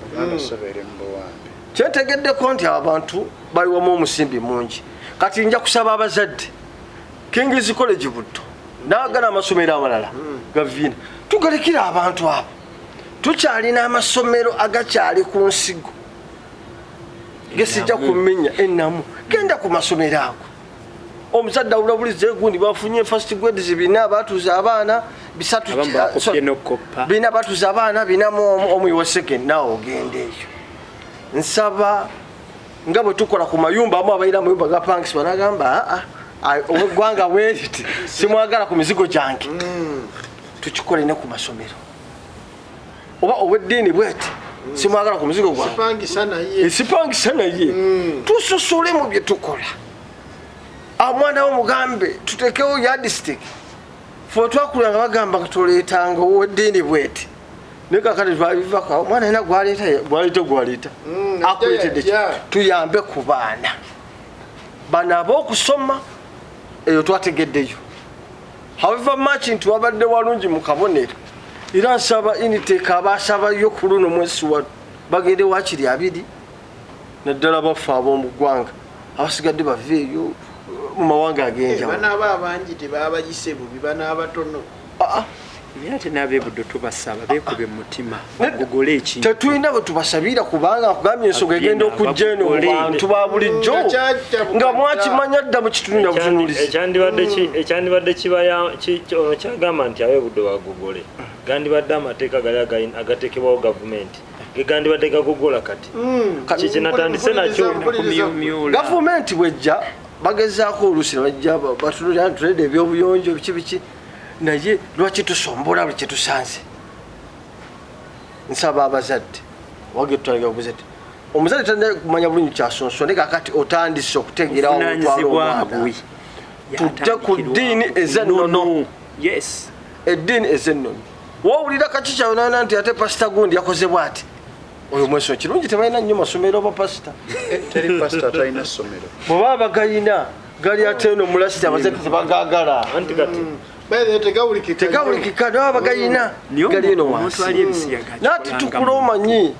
kyentegeddeko nti abantu baliwamu omusimbi mungi kati nja kusaba abazadde King's College Buddo n'agana amasomero amalala ga Viena tugalekira abantu abo tukyalina amasomero agakyali ku nsigo gesijja kumenya ennamu genda ku masomero ago omuzadde awulabulize gundi bafunye first grade zibina batuza abaana bisatu bina batuza abaana binamu omu wa second nawo ogende eyo nsaba nga bwe tukola ku mayumba amu abayira mayumba ga punks banagamba obwanga bweriti simwagala ku mizigo gyange tukikole ne ku masomero oba obweddiini bweti simwagala ku mizigo gwange sipangisa naye tususule mu bye tukola omwana w'omugambe tutekewo yardstick fe twakulanga bagamba tuleetanga oweddiini bweti naye kakati twabivako omwana yina gwaleeta akuleetedde tuyambe ku baana bano ab'okusoma eyo twategeddeyo however much nti wabadde walungi mu kabonero era nsaba initeeka abaasabayo ku luno mwezi wa bagende wakiri 2 naddala baffe ab'omu ggwanga abasigadde baveeyo mu mawanga ag'enjawulo banaaba abangi tebabayise bubi banaabatono ate n'ab'ebuddo tubasaba beekube mutima bagogole ekintu tetulina bwe tubasabira kubanga nkugambye ensonga egenda okujja eno mu bantu ba bulijjo nga mwakimanya dda mu kitundu butunuulizi ekyandibadde kyagamba nti ab'ebuddo bagogole gandibadde amateeka gali agateekebwawo gavumenti gegandibadde gagogola kati kikinatandise nakyo gavumenti bwejja bagezaako oluusi bajja batunulira tulede ebyobuyonjo biki naye lwaki tusombola buli kyetusanze nsaba abazadde wage tutaliga obuzadde omuzadde tanda kumanya bulungi kyasonso ne kakati otandise okutegeerawo omutwalo tudde ku ddiini ez'ennono eddiini ez'ennono wowulira kaki kyawonana nti ate pasita gundi yakoze bwati oyo mweso kirungi tebalina nnyo masomero oba pasita bwebaba bagayina gali ate eno mulasita abazadde tebagagala tegawulikika naba bagayina gali eno wansi nati tukula omanyi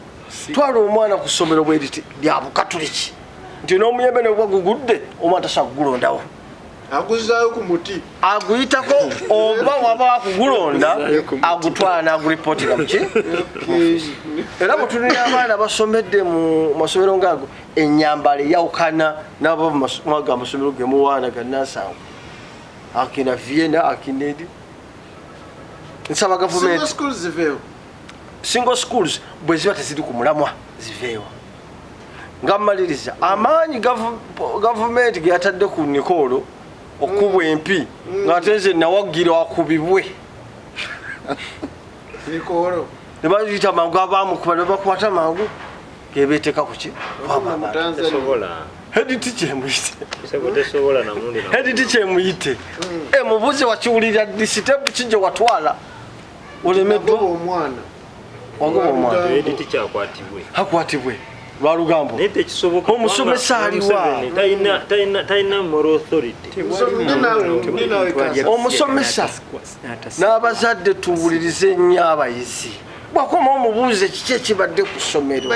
twala omwana ku ssomero bweriti lya bukatuliki nti n'omuyembe ne bwa gugudde omwana tasobola kugulondawo aguzaayo ku muti aguyitako oba waba wakugulonda agutwala n'aguripootira muki era bwetunira abaana basomedde mu masomero ngaago ennyambala eyawukana n'aba mwaga amasomero gemuwaana gannasango akina Viena akinedi nsaba gavumenti single schools bwe ziba teziri ku mulamwa ziveewo nga mmaliriza amaanyi gavumenti ge yatadde ku Nikolo okubwa empi ng'ate nze nawaggira akubibwe ne bayita mangu abaamukuba ne bakwata mangu gebeeteka ku ki hediti kyemuyite mubuze wakiwulira disitepu kijje watwala olemeddwa wagoba omwana hakwatibwe lwalugambo omusomesa aliwa omusomesa n'abazadde tuwulirize nnyo abayizi bwakoma omubuuze kiki ekibadde ku ssomero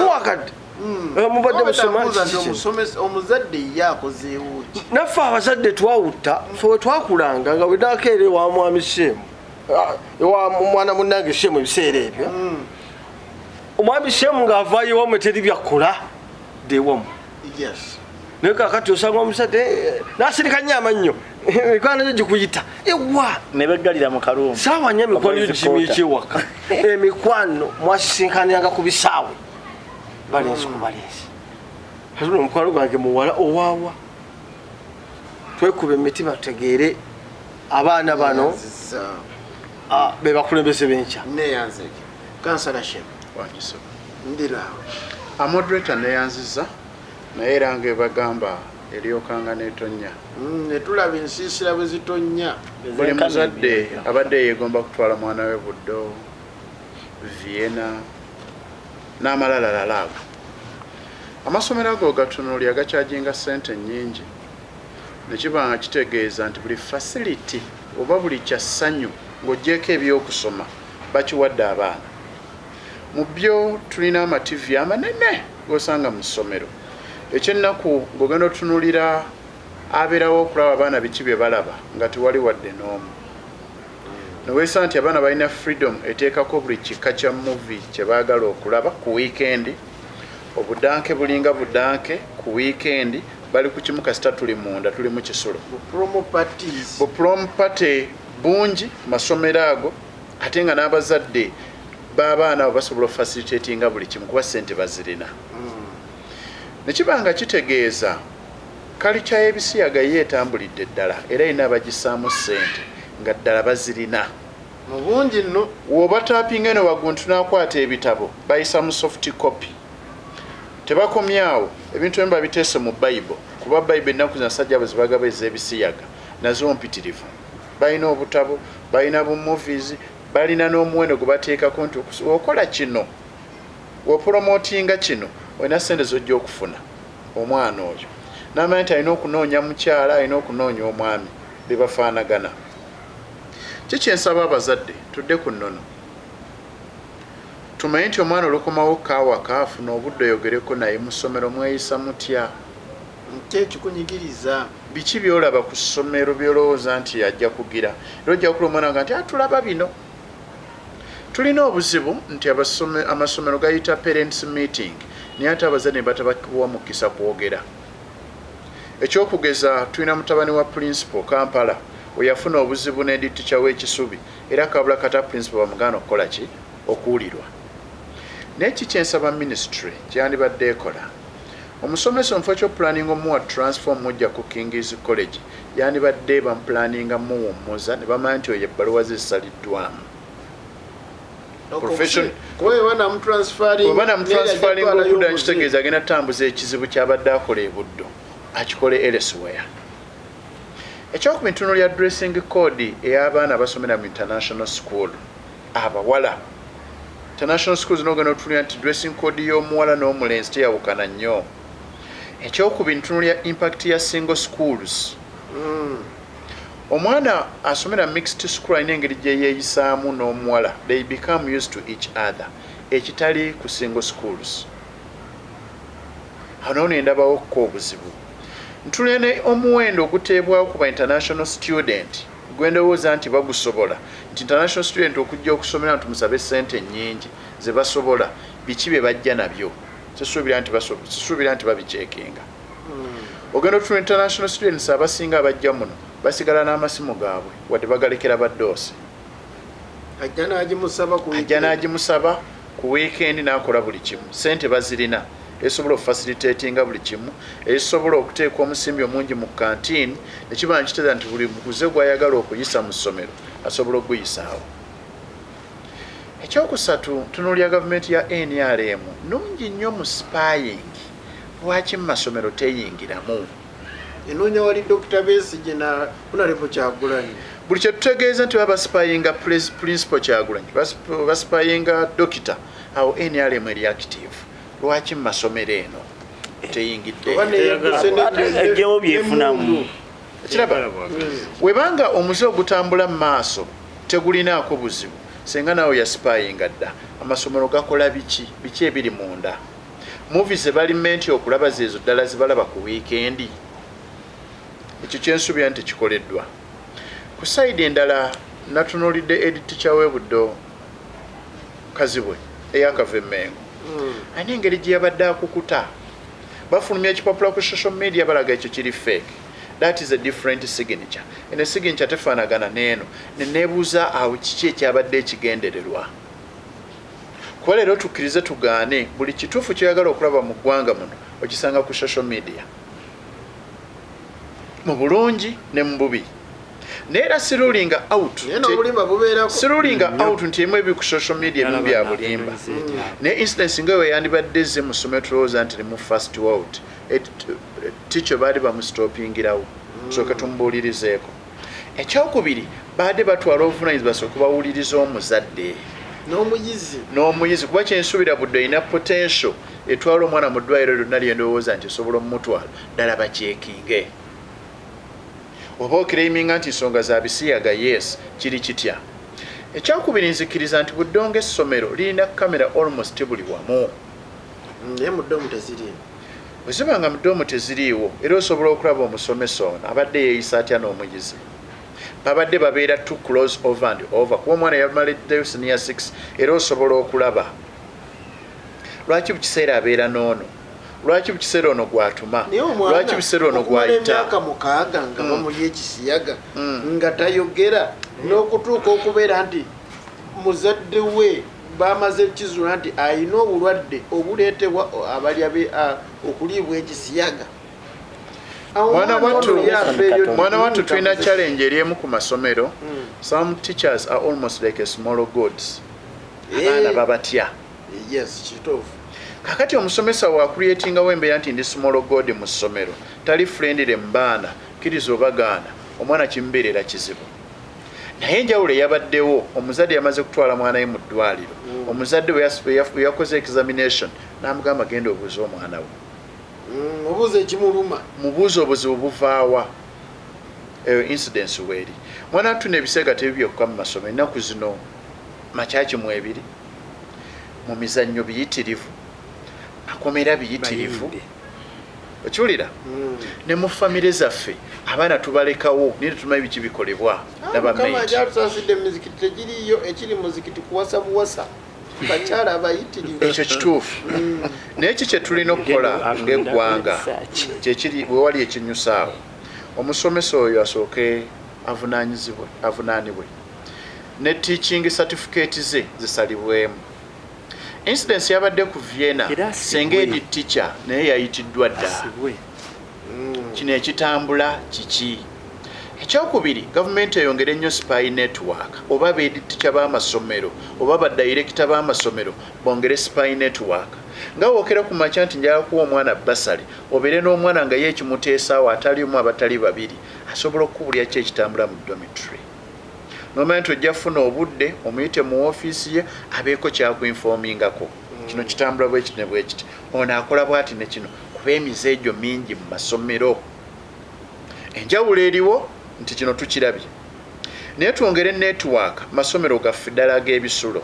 wakadde mubadde omuzadde ye akozeewo naffe abazadde twawutta fe we twakulanga nga wenakeera ewa mwami Shemu ewa mwana munnange Shemu ebiseera ebyo omwami Shemu ng'avaayo wamwe teri byakola dewamu naye kakati osanga omusajja n'asirika nnyo amannyo emikwano gyo gikuyita ewa ne beggalira mu kalungu saawa nnyo emikwano gyo gimya ekyewaka emikwano mwasisinkaniranga ku bisaawe balenzi ku balenzi atuno omukwano gwange muwala owaawa twekuba emitima tutegeere abaana bano be bakulembeze b'enkya neyanzeke kansala Shemu ndirawe amoderator neyanziza naye era ng'ebagamba eryokanga n'etonnya netulaba ensiisira bwe zitonnya buli muzadde abadde yeegomba kutwala mwana we Buddo Viena n'amalala lalaago amasomero ago gatunuulya gakyajinga ssente nnyingi nekiba nga kitegeeza nti buli facility oba buli kyassanyu ng'oggyeko ebyokusoma bakiwadde abaana mu byo tulina amativi amanene g'osanga mu ssomero ekyennaku ng'ogenda otunuulira abeerawo okulaba abaana biki bye balaba nga tewali wadde n'omu neweesa nti abaana balina freedom eteekako buli kika kya movie kye baagala okulaba ku wiikendi obudanke bulinga budanke ku wiikendi bali ku kimu kasita tuli munda tuli mu kisulo bu prom party bungi masomero ago ate nga n'abazadde b'abaana abo basobola ofacilitatinga buli kimu kuba ssente bazirina nekiba nga kitegeeza kalica y'ebisiyaga ye etambulidde ddala era erina abagisaamu ssente nga ddala bazirina mu bungi nno w'obatapinga eno waguntu n'akwata ebitabo bayisa mu soft copy tebakomyawo ebintu ebimu babiteese mu bayibuli kuba bayibuli ennaku zinasajja bwe zibagaba ez'ebisiyaga nazo mpitirivu balina obutabo balina bu movies balina n'omuwendo gwe bateekako nti okola kino wopromotinga kino olina ssente zojja okufuna omwana oyo n'amanyi nti alina okunoonya mukyala alina okunoonya omwami be bafaanagana kikyensaba abazadde tudde ku nnono tumanyi nti omwana olukomawo kaawaka afuna obudde oyogereko naye mu ssomero mweyisa mutya kyekikunyigiriza biki byolaba ku ssomero byolowooza nti ajja kugira era ojja kula omwana nga nti atulaba bino tulina obuzibu nti amasomero gayita parents meeting naye ate abazadde ne batabakuwa mukisa kwogera ekyokugeza tulina mutabani wa principal Kampala oyafuna obuzibu n'editicha w'ekisubi era kabula kata principal bamugana okukola ki okuwulirwa naye kikyensaba ministry kyandibadde ekola omusomesa omufo ekyoplaninga omuwa transform mujja ku King's College yandibadde bamuplaninga muwummuza ne bamanya nti oyo ebbaluwa ze zisaliddwamu obanamutransfaringa okudda nkitegeeza agenda tambuza ekizibu kyabadde akola e Buddo akikole elsewhere ekyokuba entuno lya dressing code ey'abaana abasomera mu international school abawala international schools n'ogenda otulira nti dressing code y'omuwala n'omulenzi teyawukana nnyo ekyokuba entuno lya impact ya single schools omwana asomera mixed school alina engeri gye yeeyisaamu n'omuwala they become used to each other ekitali ku single schools awo nendabawo ko obuzibu ntulene omuwendo oguteebwawo ku ba international student gwendowooza nti bagusobola nti international student okujja okusomera nti musabe ssente nnyingi ze basobola biki bye bajja nabyo sisuubira nti babiceekinga ogenda otula international students abasinga abajja muno basigala n'amasimu gaabwe wadde bagalekera baddoosi ajja n'agimusaba ku weekend n'akola buli kimu ssente bazirina esobola ofacilitatinga buli kimu esobola okuteeka omusimbi omungi mu kantiini nekiba nkiteeza nti buli mukuze gwayagala okuyisa mu ssomero asobola okuguyisaawo ekyokusatu tunuulya gavumenti ya NRM nungi nnyo mu spying lwaki mu masomero teyingiramu enoonya wali Dr. Besigye na Honorable Kyagulanyi buli kyetutegeeza nti baba spyinga principal Kyagulanyi baspyinga dokita awo NRM eri active lwaki mu masomero eno teyingidde ejjewo byefunamu kiraba webanga omuze ogutambula mu maaso tegulinaako buzibu senga nawe yaspyinga dda amasomero gakola biki ebiri munda movies zebalimenti okulaba zeezo ddala zibalaba ku wiikendi ekyo kyensuubira nti kikoleddwa ku sayidi endala natunuulidde editicha w'e Buddo Kazibwe eyakava emmengo alina engeri gye yabadde akukuta bafulumya ekipapula ku social media balaga ekyo kiri fake that is a different signature ene signature tefaanagana n'eno neneebuuza awo kiki ekyabadde ekigendererwa kuba leero tukkirize tugaane buli kituufu kyoyagala okulaba mu ggwanga muno okisanga ku social media mu bulungi ne mu bubi Neera sirulinga out. Sirulinga out nti emu ebi ku social media ebimu bya bulimba. Ne instance nga we yandibadde ze mu ssomero tulowooza nti mu first world. Teacher baali bamustoppingirawo. Sooka tumubuulirizeeko. Ekyokubiri baadde batwala obuvunaanyizibwa sooka bawuliriza omuzadde. N'omuyizi kuba kyensuubira Buddo ina potential etwala omwana mu ddwaliro lyonna lye ndowooza nti osobola omutwala ddala bakyekinge. Oba okiraiminga nti nsonga za bisiyaga yes kiri kitya. Ekyokubiri nzikiriza nti Buddo ng'essomero lirina kamera almost buli wamu. Naye mu ddomu teziriiwo. Bwe zibanga mu ddomu teziriiwo era osobola okulaba omusomesa ono abadde yeeyisa atya n'omuyizi. Babadde babeera too close over and over kuba omwana yamaliddeyo senior 6 era osobola okulaba. Lwaki mu kiseera abeera n'ono? Lwaki mu kiseera ono gwatuma? Lwaki mu kiseera ono gwayita? Emyaka mukaaga nga bamuli ekisiyaga nga tayogera n'okutuuka okubeera nti muzadde we bamaze kizuula nti ayina obulwadde obuleetebwa abalya okuliibwa ekisiyaga. Mwana wattu tulina challenge eri emu ku masomero. Some teachers are almost like a small gods. Abaana babatya. Yes, kituufu. Kakati omusomesa wa creatingawo embeera nti ndi small god mu ssomero tali friendly mu baana kkiriza obagaana omwana kimubeerera kizibu. Naye enjawulo eyabaddewo omuzadde yamaze kutwala mwana we mu ddwaliro. Omuzadde we yakoze examination n'amugamba genda obuuza omwana we. Obuuza ekimuluma. Mubuuza obuzibu buvaawa. Incidence weeri. Mwana wattu n'ebiseega tebibyokka mu masomero ennaku zino makyaki mu ebiri. Mu mizannyo biyitirivu. Makomera biyitirivu. Okiwulira? Ne mu famire zaffe abaana tubalekawo naye tetumanyi biki bikolebwa n'abamaiti. Mukama gyatusasidde muzikiti tegiriiyo ekiri muzikiti kuwasa buwasa. Bakyala abayitirivu. Ekyo kituufu. Naye ki kye tulina okukola ng'eggwanga kyekiri bwe wali ekinyusaawo. Omusomesa oyo asooke avunaanibwe. Ne teaching certificate ze zisalibwemu. Incidence yabadde ku Viena senga edi teacher naye yayitiddwa dda. Kino ekitambula kiki? Ekyokubiri gavumenti eyongere ennyo spy network oba beedi teacher b'amasomero oba badirector b'amasomero bongere spy network. Nga wookera ku makya nti njala kuwa omwana basali obeere n'omwana nga ye ekimuteesaawo atalimu abatali babiri asobola okukubulya ki ekitambula mu dormitory. Nomanya nti ojja kufuna obudde omuyite mu ofiisi ye abeeko kyakuinfomingako. Kino kitambula bwe kiti ne bwe kiti. Ono akola bw'ati ne kino kuba emize egyo mingi mu masomero. Enjawulo eriwo nti kino tukirabye. Naye twongere network masomero gaffe ddala ag'ebisulo.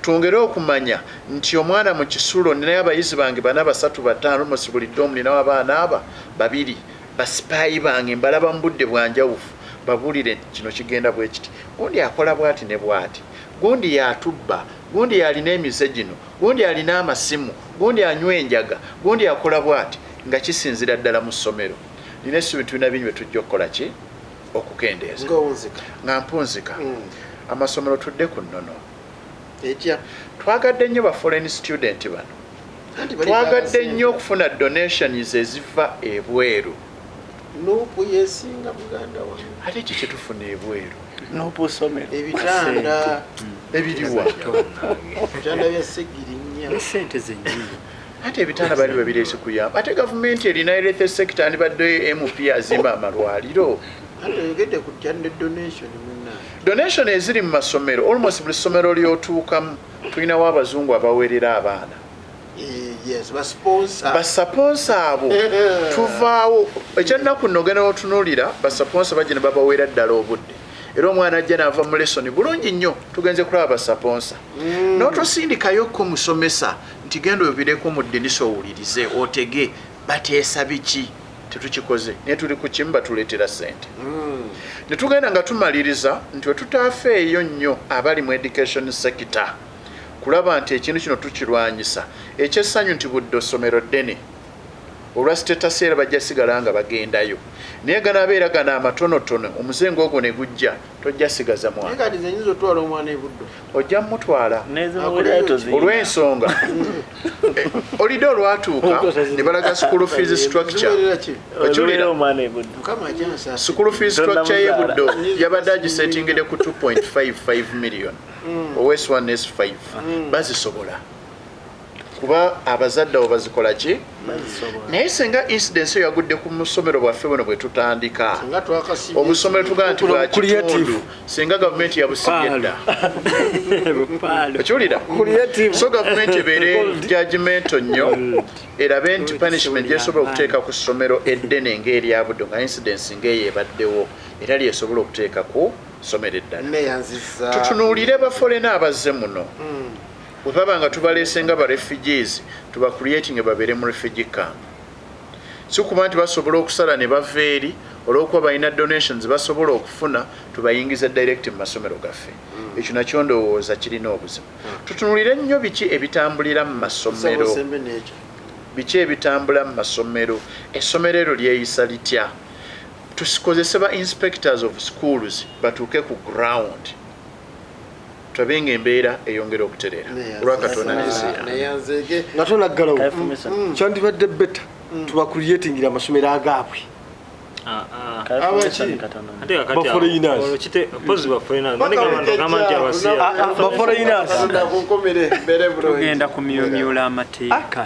Twongere okumanya nti omwana mu kisulo ninayo abayizi bange 4 3 5 almost buli ddomu ninawo abaana aba 2 basipaayi bange mbalaba mu budde bwanjawufu. Babulire kino kigenda bwe kiti. Gundi akola bwati ne bwati. Gundi yatubba. Gundi yalina emize gino. Gundi alina amasimu. Gundi anywa enjaga. Gundi akola bwati nga kisinzira ddala mu ssomero. Nina essuubi tulina bingi bye tujja okukola ki? Okukendeeza. Nga mpunzika. Amasomero tudde ku nnono. Twagadde nnyo ba foreign student bano. Twagadde nnyo okufuna donations eziva ebweru. Nupu yesinga Buganda wa. Ate ki kye tufuna ebweru? Nupu somero. Ebitanda. Ebiriwa. Ebitanda bya segiri nnyo. Sente zennyini. Ate ebitanda bali babireese kuyamba. Ate gavumenti erina health sector nibadde MP azimba amalwaliro. Ate yogedde ku kyande donation munna. Donation eziri mu masomero almost buli ssomero ly'otuukamu tulinawo abazungu abaweerera abaana. Yes, basponsa abo tuvaawo ekyennaku nno ogenda otunuulira basponsa bagye ne babaweera ddala obudde era omwana ajja n'ava mu lesoni bulungi nnyo tugenze kulaba basponsa n'otosindikayokko musomesa nti genda oyovireko mu ddinisa owulirize otege bateesa biki tetukikoze naye tuli ku kimu batuleetera ssente ne tugenda nga tumaliriza nti we tutaafeeyo nnyo abali mu education sector kulaba nti ekintu kino tukirwanyisa ekyessanyu nti Buddo ssomero ddene olwa status era bajja sigala nga bagendayo naye ganaabeera gana amatonotono omuzengo ogwo ne gujja tojja sigaza mwana ojja mutwala olw'ensonga olidde olwatuuka ne balaga school fees structure okiwulira school fees structure ye Buddo yabadde agisetingidde ku 2.55 million owes1 s5 bazisobola kuba abazadde abo bazikola ki naye senga incidence yagudde ku musomero bwaffe buno bwe tutandika obusomero tugamba nti bwa kitundu senga gavumenti yabusibye dda okiwulira so gavumenti ebeere judgmento nnyo erabe nti punishment gyesobola okuteeka ku ssomero eddene ng'erya Buddo nga incidence ng'eyo ebaddewo era lyesobola okuteeka ku ssomero eddala tutunuulire bafolena abazze muno bwebaba nga tubaleese nga ba refugees tuba creating babeere mu refugee camp si kuba nti basobola okusala ne bava eri olw'okuba balina donations basobola okufuna tubayingiza direct mu masomero gaffe ekyo nakyo ndowooza kirina obuzima tutunulire nnyo biki ebitambulira mu masomero biki ebitambula mu masomero essomero eryo lyeyisa litya tusikozese ba inspectors of schools batuuke ku ground twabenga embeera eyongera okutereera olwakatonda neziya nga tonaggalawo kyandibadde beta tuba creatingira amasomero agaabwe tugenda kumyumyula amateeka